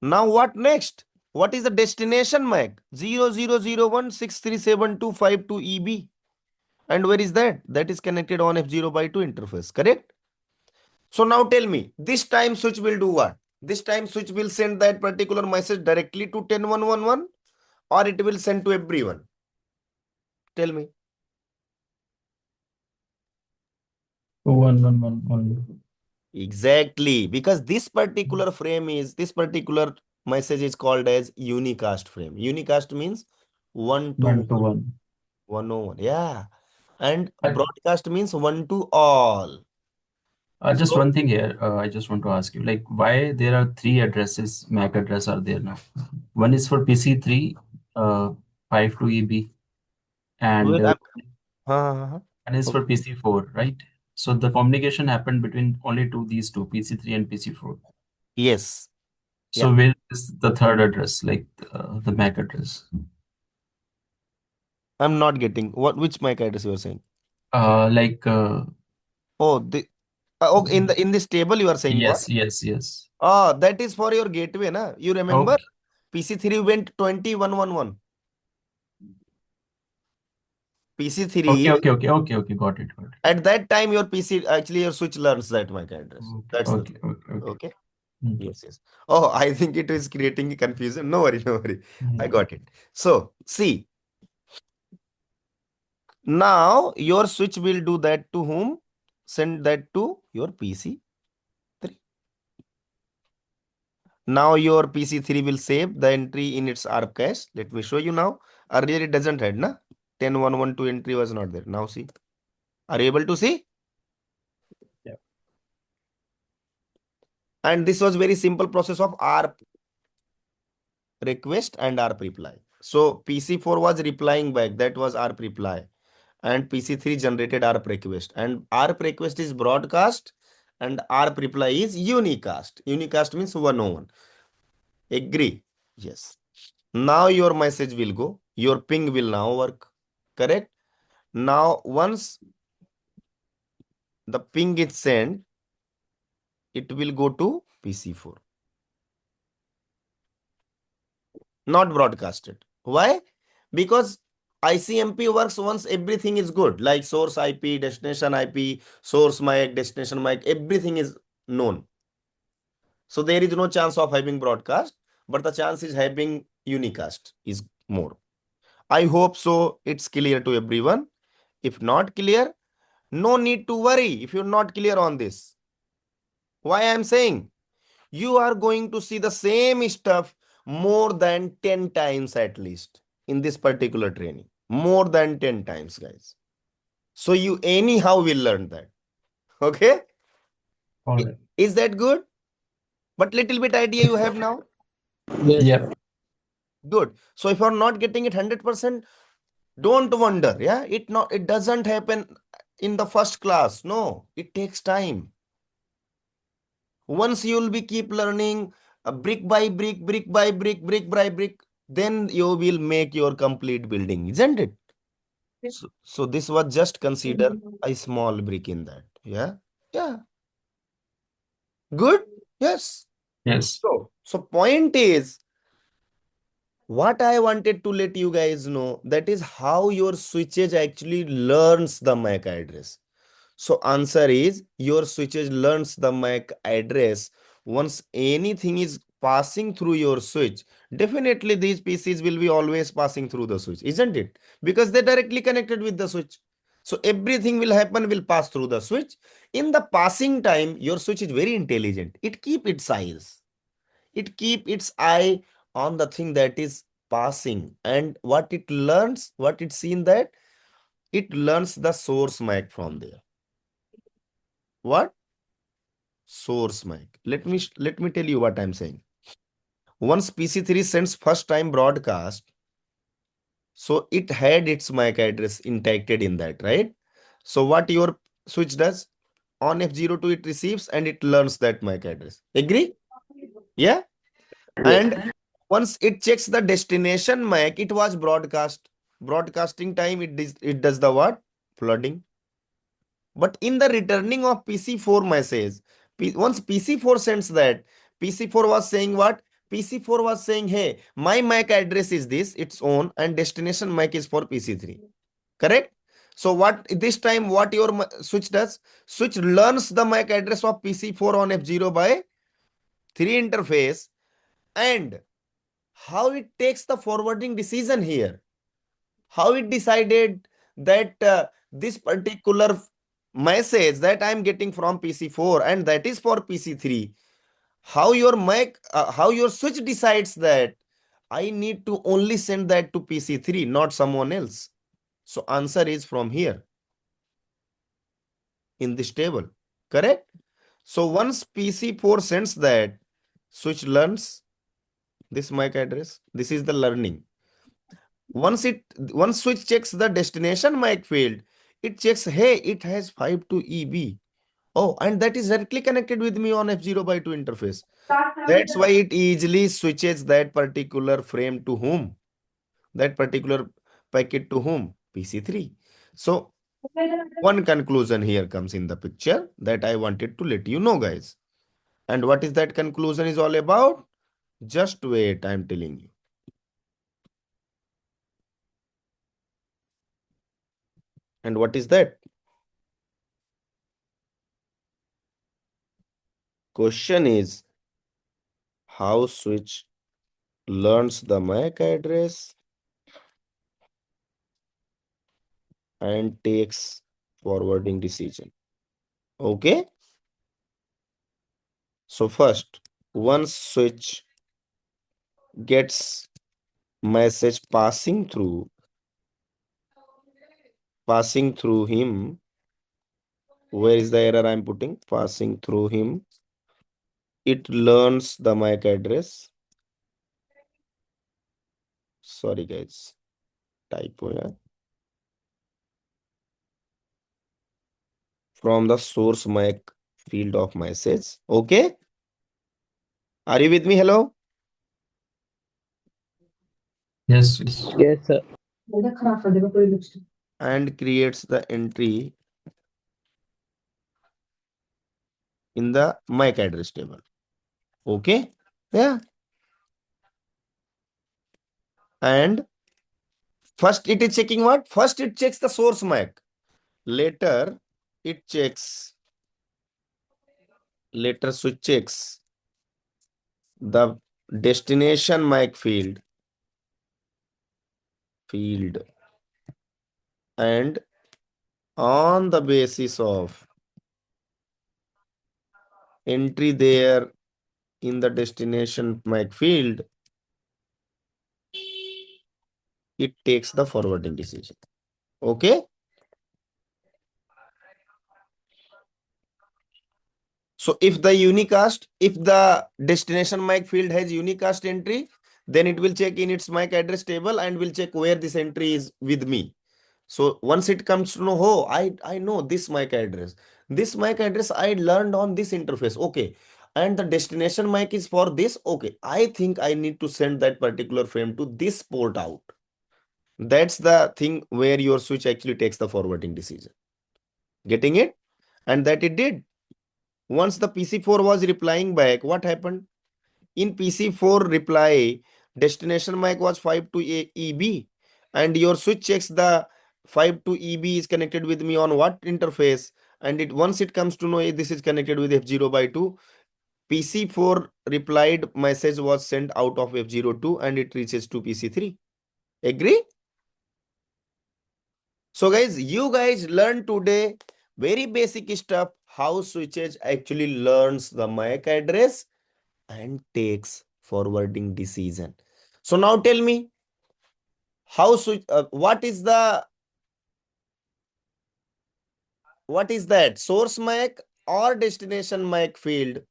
Now what next? What is the destination MAC? 0001637252EB. And where is that? That is connected on F0 by 2 interface, correct? So now tell me, this time switch will do what? This time switch will send that particular message directly to 10.1.1.1 or it will send to everyone? Tell me. 111 only. Exactly, because this particular message is called as unicast frame. Unicast means 1 to 1 to 1. 101. Yeah. And I- broadcast means 1 to all. Just So one thing here, I just want to ask you, like, why there are three addresses, MAC address are there now? One is for PC3, 52EB, and well, huh. one is for Okay. PC4, right? So the communication happened between only these two, PC3 and PC4. Yes. So Yeah. where is the third address, like the MAC address? I'm not getting which MAC address you are saying. Like Oh, okay, in this table you are saying what? yes. Oh, that is for your gateway, na? You remember Okay, PC3 went 2111. okay, PC3 okay, okay, okay, okay. Got it. at that time your PC actually your switch learns that MAC address. That's the thing. Okay. Okay. Hmm. Yes. Oh, I think it is creating confusion. No worry. I Hmm. got it. So see, now your switch will do that to whom? Send that to your PC3. Now your PC3 will save the entry in its ARP cache. Let me show you now. Earlier it doesn't had, na? 10.1.1.2 entry was not there. Now see. Are you able to see? Yeah. And this was very simple process of ARP request and ARP reply. So PC4 was replying back. That was ARP reply. And PC3 generated ARP request. And ARP request is broadcast and ARP reply is unicast. Unicast means 101. Agree? Yes. Now your message will go. Your ping will now work. Correct? Now once the ping is sent, it will go to PC4. Not broadcasted. Why? Because ICMP works once everything is good, like source IP, destination IP, source MAC, destination MAC, everything is known. So there is no chance of having broadcast, but the chance is having unicast is more. I hope so it's clear to everyone. If not clear, no need to worry if you're not clear on this. Why I am saying? You are going to see the same stuff more than 10 times at least in this particular training. More than 10 times, guys. So you anyhow will learn that. Okay? All right. Is that good? But little bit idea you have now? Yes, Yeah. sir. Good. So if you're not getting it 100%, don't wonder. Yeah, it doesn't happen in the first class. No, it takes time. Once you will be keep learning brick by brick, brick by brick, brick by brick, then you will make your complete building, isn't it? So this was just consider a small brick in that. Yeah. Yeah. Good. Yes. Yes. So point is, what I wanted to let you guys know, that is how your switches actually learns the MAC address. So answer is, your switches learns the MAC address. Once anything is passing through your switch, definitely these PCs will be always passing through the switch, isn't it? Because they're directly connected with the switch. So everything will pass through the switch. In the passing time, your switch is very intelligent. It keep its eyes. It keep its eye on the thing that is passing. And what it learns, what it's seen, that it learns the source MAC from there. What? Source MAC. Let me tell you what I'm saying. Once PC3 sends first time broadcast, so it had its MAC address injected in that, right? So what your switch does? On F02 it receives and it learns that MAC address. Agree? Yeah? And once it checks the destination MAC, it was broadcast. Broadcasting time, it does the what? Flooding. But in the returning of PC4 message, once PC4 sends that, PC4 was saying what? PC4 was saying, hey, my MAC address is this, its own, and destination MAC is for PC3. Correct? So what this time, what your switch does? Switch learns the MAC address of PC4 on F0 by 3 interface, and how it takes the forwarding decision here. How it decided that this particular message that I'm getting from PC4 and that is for PC3. How your switch decides that I need to only send that to PC3, not someone else. So answer is from here in this table. Correct? So once PC4 sends that, switch learns this MAC address. This is the learning. Once switch checks the destination MAC field, it checks, hey, it has 52EB. Oh, and that is directly connected with me on F0 by 2 interface. That's why it easily switches that particular frame to whom? That particular packet to whom? PC3. So one conclusion here comes in the picture that I wanted to let you know, guys. And what is that conclusion is all about? Just wait, I'm telling you. And what is that? Question is, how switch learns the MAC address and takes forwarding decision. Okay. So first, once switch gets message passing through him, where is the error I'm putting? Passing through him, it learns the MAC address. Sorry guys, typo, yeah. From the source MAC field of message. Okay. Are you with me? Hello? Yes. Yes. Yes, sir. And creates the entry in the MAC address table. Okay. Yeah. And first it is checking what? First it checks the source MAC. Later switch checks the destination MAC field and on the basis of entry there in the destination MAC field, it takes the forwarding decision. Okay. So if the destination MAC field has unicast entry, then it will check in its MAC address table and will check where this entry is with me. So once it comes to know, oh, I know this MAC address. This MAC address I learned on this interface. Okay. And the destination MAC is for this. Okay. I think I need to send that particular frame to this port out. That's the thing where your switch actually takes the forwarding decision. Getting it? And that it did. Once the PC4 was replying back, what happened? In PC4 reply, destination MAC was 52 EB, and your switch checks the 52 EB is connected with me on what interface, and it once it comes to know this is connected with F0/2, PC4 replied message was sent out of F02 and it reaches to PC3. Agree? So guys, you guys learned today very basic stuff, how switches actually learns the MAC address and takes forwarding decision. So now tell me, how switch, what is that source MAC or destination MAC field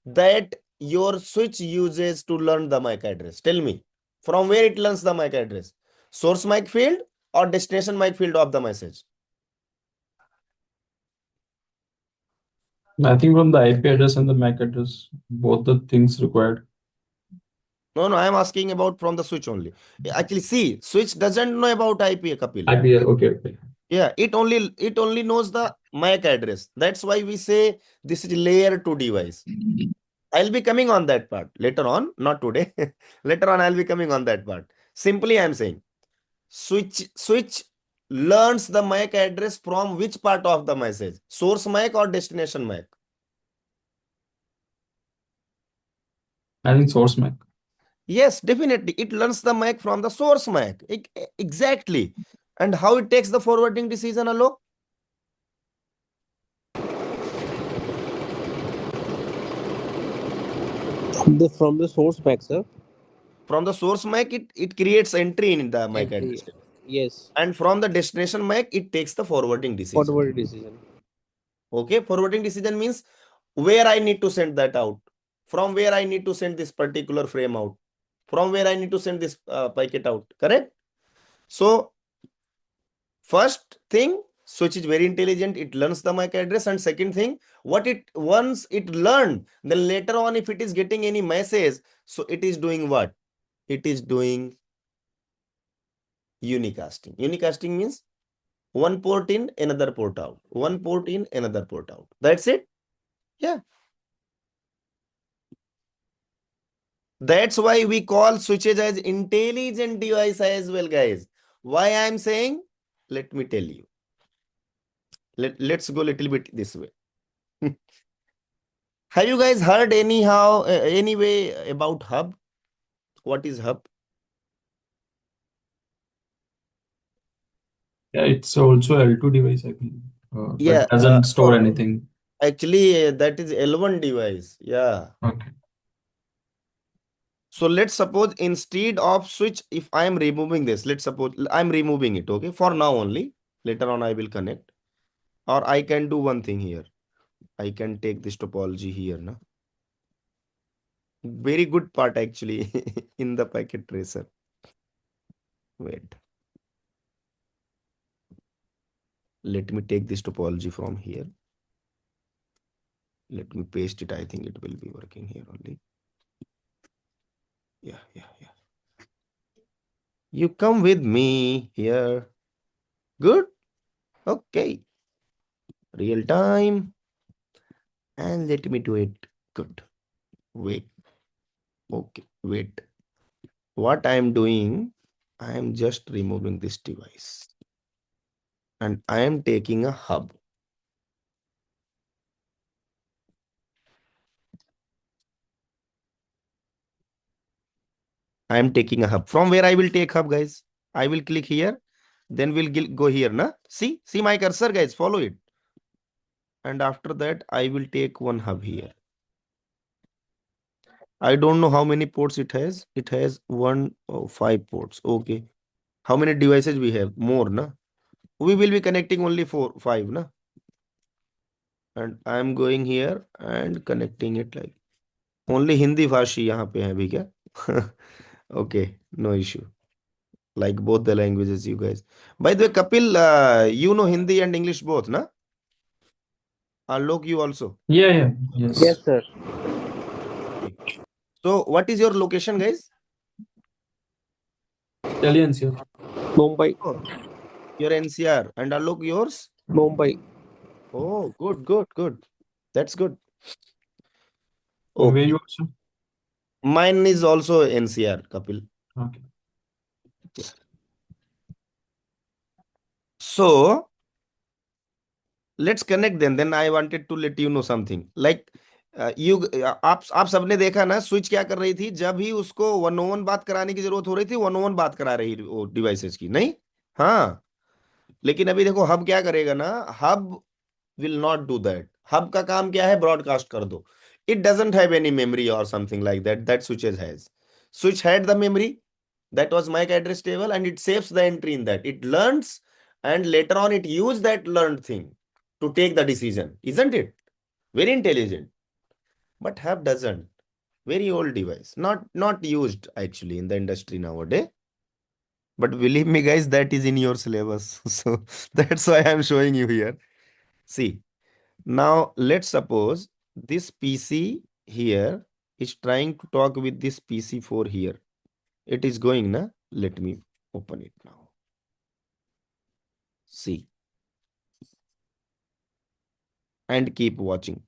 that your switch uses to learn the MAC address? Tell me, from where it learns the MAC address? Source MAC field or destination MAC field of the message? I think from the IP address and the MAC address, both the things required. No, I am asking about from the switch only. Actually, see, switch doesn't know about IP, Kapil. IP, okay. Yeah, it only knows the MAC address. That's why we say this is layer 2 device. I'll be coming on that part later on, not today. Later on, I'll be coming on that part. Simply, I'm saying switch learns the MAC address from which part of the message? Source MAC or destination MAC? I think source MAC. Yes, definitely. It learns the MAC from the source MAC. Exactly. And how it takes the forwarding decision, Alok? From the source MAC, sir. From the source MAC, it creates entry in the MAC Entry. address. Yes. And from the destination MAC, it takes the forwarding decision. Forward decision. Okay, forwarding decision means where I need to send that out, from where I need to send this particular frame out, from where I need to send this packet out, correct? So first thing, switch is very intelligent, it learns the MAC address, and second thing, once it learned, then later on if it is getting any message, so it is doing what? It is doing unicasting. Unicasting means one port in, another port out, one port in, another port out. That's it. Yeah. That's why we call switches as intelligent device as well, guys. Why I'm saying? Let me tell you. Let's go a little bit this way. Have you guys heard anyway about hub? What is hub? Yeah, it's also L2 device, I think. Yeah, But doesn't store anything. Actually, that is L1 device. Yeah. Okay. So let's suppose instead of switch, if I am removing this, let's suppose I'm removing it, okay? For now only. Later on, I will connect. Or I can do one thing here. I can take this topology here, na? Very good part actually in the packet tracer. Wait. Let me take this topology from here. Let me paste it. I think it will be working here only. Yeah. You come with me here. Good. Okay. Real time. And let me do it. Good. Wait. Okay. Wait. What I am doing, I am just removing this device. And I am taking a hub. I am taking a hub. From where I will take hub, guys? I will click here. Then we'll go here, na? See my cursor, guys. Follow it. And after that, I will take one hub here. I don't know how many ports it has. It has 5 ports. Okay. How many devices we have? More, na? We will be connecting only 5, na? And I am going here and connecting it like only Hindi Bhashi यहाँ पे है भी क्या? Okay, no issue. Like both the languages, you guys. By the way, Kapil, you know Hindi and English both, na? Alok, you also. Yeah, yes. Yes, sir. Okay. So, what is your location, guys? Aliens here. Mumbai. Oh, your NCR. And Alok, yours? Mumbai. Oh, good. That's good. From where Okay. you also? Mine is also NCR, Kapil. Okay. So, let's connect then I wanted to let you know something like आप सबने देखा ना switch क्या कर रही थी जब ही उसको 101 बात कराने की जरूरत हो रही थी 101 बात करा रही वो डिवाइसेस की नहीं हाँ लेकिन अभी देखो हब क्या करेगा ना hub will not do that hub का काम क्या है ब्रॉडकास्ट कर दो it doesn't have any memory or something like that switches has switch had the memory that was MAC address table and it saves the entry in that it learns and later on it use that learned thing to take the decision isn't it very intelligent but hub doesn't very old device not used actually in the industry nowadays but believe me guys that is in your syllabus so that's why I'm showing you here see now let's suppose this PC here is trying to talk with this PC4 here it is going na let me open it now see and keep watching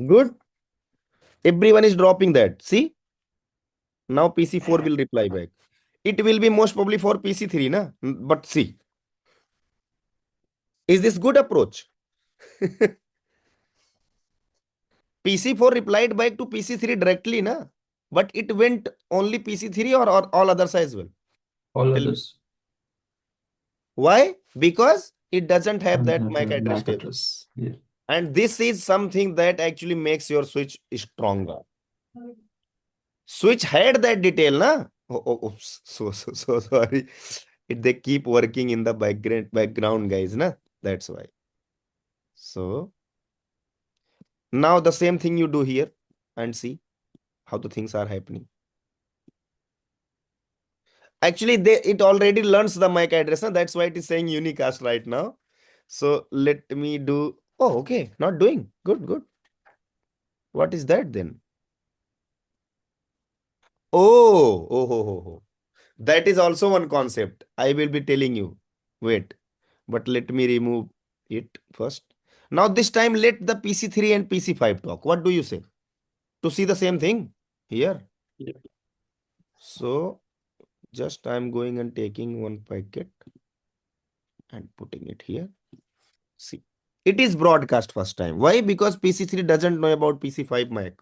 good everyone is dropping that see now PC4 will reply back it will be most probably for PC3 na but see is this good approach PC4 replied back to PC3 directly na but it went only PC3 or all others as well All tell me others. why because it doesn't have And that have MAC a address MAC table address. Yeah. and this is something that actually makes your switch stronger switch had that detail na oops. So sorry they keep working in the background guys na that's why so now the same thing you do here and see how the things are happening actually it already learns the MAC address na? That's why it is saying unicast right now so let me do oh okay not doing good what is that then oh. That is also one concept. I will be telling you. Wait, but let me remove it first. Now this time let the PC3 and PC5 talk. What do you say? To see the same thing here. Yeah. So just I'm going and taking one packet and putting it here. See, it is broadcast first time. Why? Because PC3 doesn't know about PC5 mic.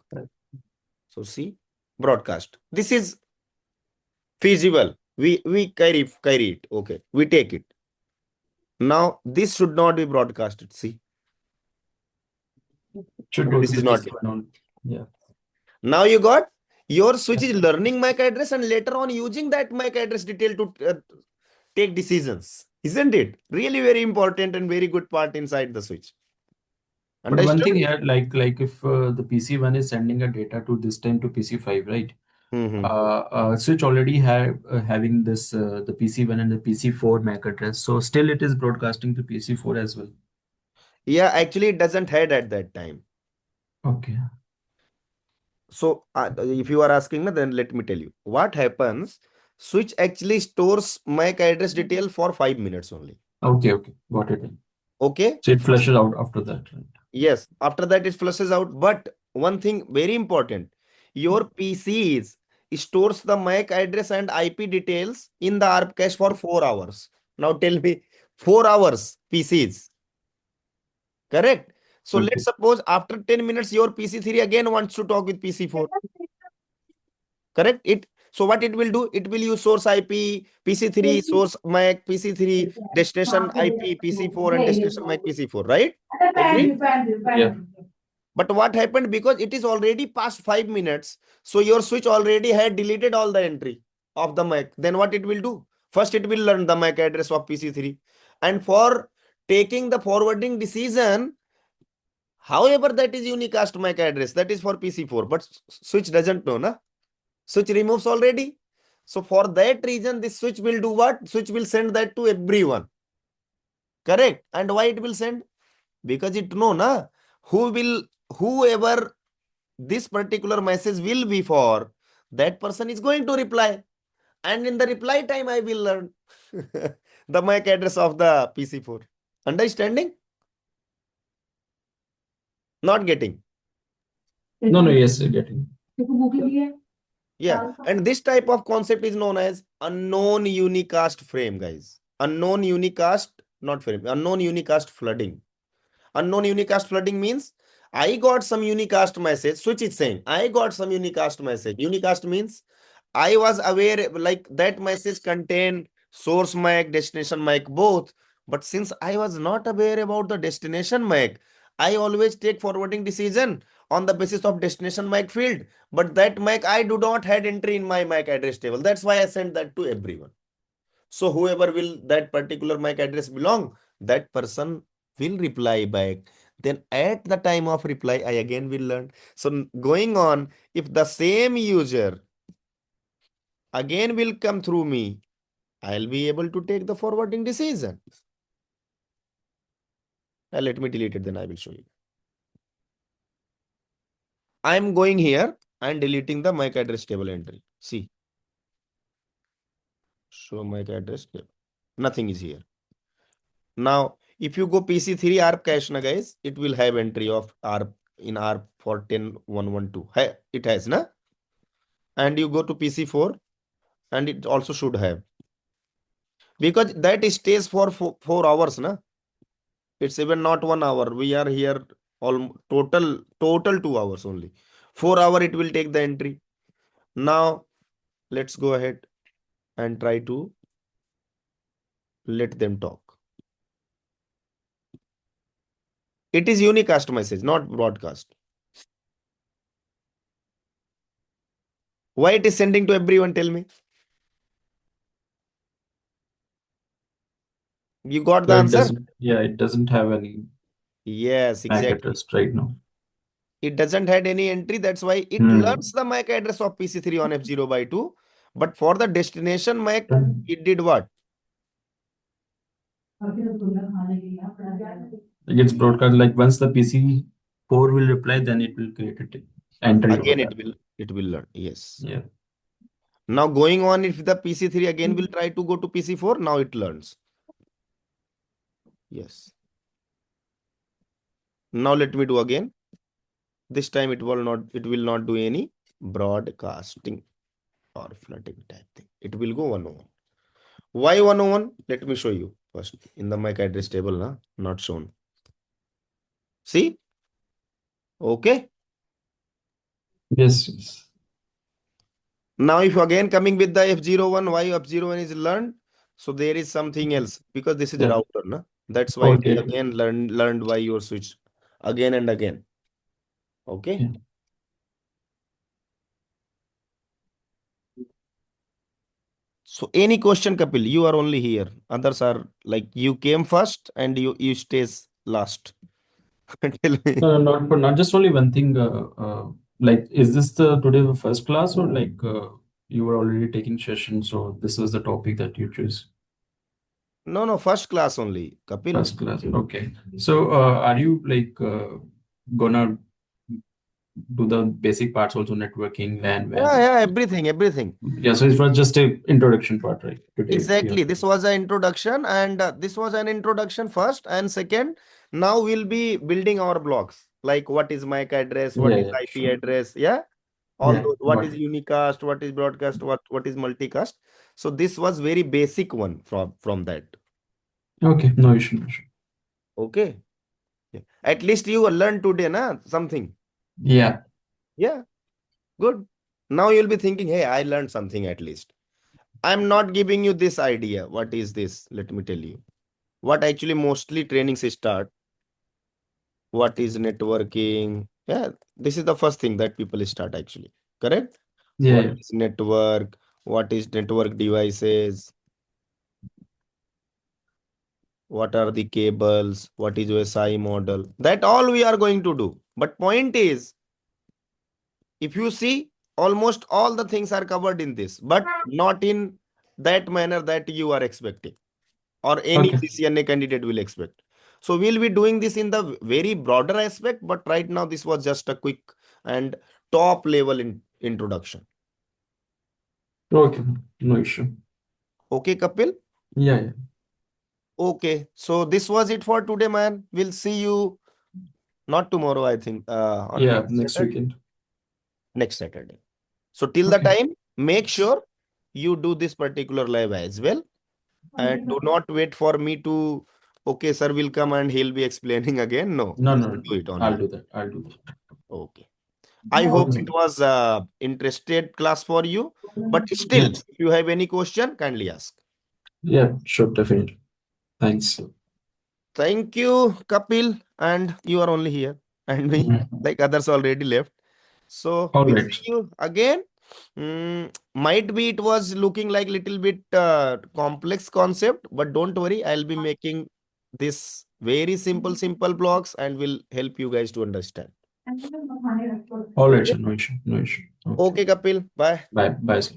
So see, broadcast. This is feasible. We carry it. Okay, we take it. Now, this should not be broadcasted. See, Should go this to is the not. PC1 only. Yeah. Now you got your switch is learning MAC address and later on using that MAC address detail to take decisions. Isn't it? Really very important and very good part inside the switch. But one thing Understood? here, like if the PC1 is sending a data to this time to PC5, right? Switch already having this the PC1 and the PC4 MAC address, so still it is broadcasting to PC4 as well. Yeah, actually it doesn't had at that time. Okay. So if you are asking me, then let me tell you what happens. Switch actually stores MAC address detail for 5 minutes only. Okay, got it. Okay. So it flushes out after that, right? Yes, after that it flushes out. But one thing very important, your PCs stores the MAC address and IP details in the ARP cache for 4 hours. Now tell me, 4 hours PCs, correct? So let's Okay. suppose after 10 minutes your PC3 again wants to talk with PC4, correct? So what it will do? It will use source IP, PC3, source MAC, PC3, destination IP, PC4 and destination MAC PC4, right? Agree? Yeah. But what happened because it is already past 5 minutes, so your switch already had deleted all the entry of the MAC. Then what it will do? First, it will learn the MAC address of PC3, and for taking the forwarding decision, However, that is unicast MAC address. That is for PC4, but switch doesn't know, na? Switch removes already. So for that reason, this switch will do what? Switch will send that to everyone. Correct? And why it will send? Because it know, na? Whoever this particular message will be for, that person is going to reply. And in the reply time, I will learn the MAC address of the PC4. Understanding? Not getting. No, yes, getting. Yeah. And this type of concept is known as unknown unicast frame, guys. Unknown unicast, not frame, unknown unicast flooding. Unknown unicast flooding means I got some unicast message. Switch is saying I got some unicast message. Unicast means I was aware like that message contain source MAC, destination MAC both. But since I was not aware about the destination MAC, I always take forwarding decision on the basis of destination MAC field. But that MAC I do not had entry in my MAC address table. That's why I sent that to everyone. So whoever will that particular MAC address belong, that person will reply back. Then at the time of reply, I again will learn. So going on, if the same user again will come through me, I'll be able to take the forwarding decision. Now let me delete it, then I will show you. I'm going here and deleting the MAC address table entry. See, show MAC address table. Nothing is here. Now, if you go PC3 ARP cache, na guys, it will have entry of ARP in ARP for 10112. It has, na? And you go to PC4 and it also should have. Because that stays for 4 hours, na? It's even not 1 hour. We are here all total 2 hours only. 4 hour it will take the entry. Now, let's go ahead and try to let them talk. It is unicast message, not broadcast. Why it is sending to everyone? Tell me. You got the So it answer? doesn't, yeah, it doesn't have any Yes, MAC exactly. address right now. It doesn't had any entry. That's why it learns the MAC address of PC3 on F0/2. But for the destination MAC, it did what? It gets broadcast like once the PC4 will reply, then it will create an entry over Again, that. it will learn. Yes. Yeah. Now going on, if the PC3 again will try to go to PC4, now it learns. Yes. Now let me do again. This time it will not do any broadcasting or flooding type thing. It will go 101. Why 101? Let me show you first in the MAC address table, not shown. See? Okay. Yes. Now, if again coming with the F01, why F01 is learned? So there is something else because this is a Yeah. router, na? That's why it is Okay. again learned by your switch again and again. Okay. Yeah. So any question, Kapil? You are only here. Others are like you came first and you stays last. Tell me. No, not just only one thing. Like, is this today the first class or like you were already taking session? So this was the topic that you choose. No, first class only, Kapil. First class. Okay. So are you like gonna do the basic parts also, networking, LAN, WAN? Yeah, everything. Yeah. So it was just a introduction part, right? Today. Exactly. Yeah. This was an introduction, and this was an introduction first. And second, now we'll be building our blocks like what is MAC address, what is Yeah. IP Sure. address, yeah, all Yeah. those, what Got is it. unicast, what is broadcast, what is multicast. So this was very basic one from that. Okay. No issue. No issue. Okay. Yeah. At least you learned today, na something. Yeah. Yeah, good. Now you'll be thinking, hey, I learned something at least. I'm not giving you this idea. What is this? Let me tell you. What actually mostly trainings start. What is networking? Yeah, this is the first thing that people start actually. Correct? What Yeah. is network? What is network devices? what are the cables, what is OSI model. That all we are going to do. But point is, if you see, almost all the things are covered in this, but not in that manner that you are expecting or any Okay. CCNA candidate will expect. So we'll be doing this in the very broader aspect, but right now this was just a quick and top level introduction. Okay. No issue. Okay, Kapil? Yeah. Yeah. Okay, so this was it for today, man. We'll see you not tomorrow, I think, on Yeah. Next weekend. next Saturday. So till the Okay. time, make sure you do this particular live as well. And do not wait for me to, okay, sir will come and he'll be explaining again. No, No, just no. do it on I'll your. do that. I'll do that. Okay. I hope it Okay. was interested class for you. But still, Yes. if you have any question, kindly ask. Yeah. Sure. Definitely. Thanks. Thank you, Kapil. And you are only here. And me, like others already left. So All we'll right. see you again. Might be it was looking like little bit complex concept, but don't worry, I'll be making this very simple blocks and will help you guys to understand. All right, Okay, sir. No issue. No issue. Okay. okay, Kapil. Bye. Bye. Bye, sir.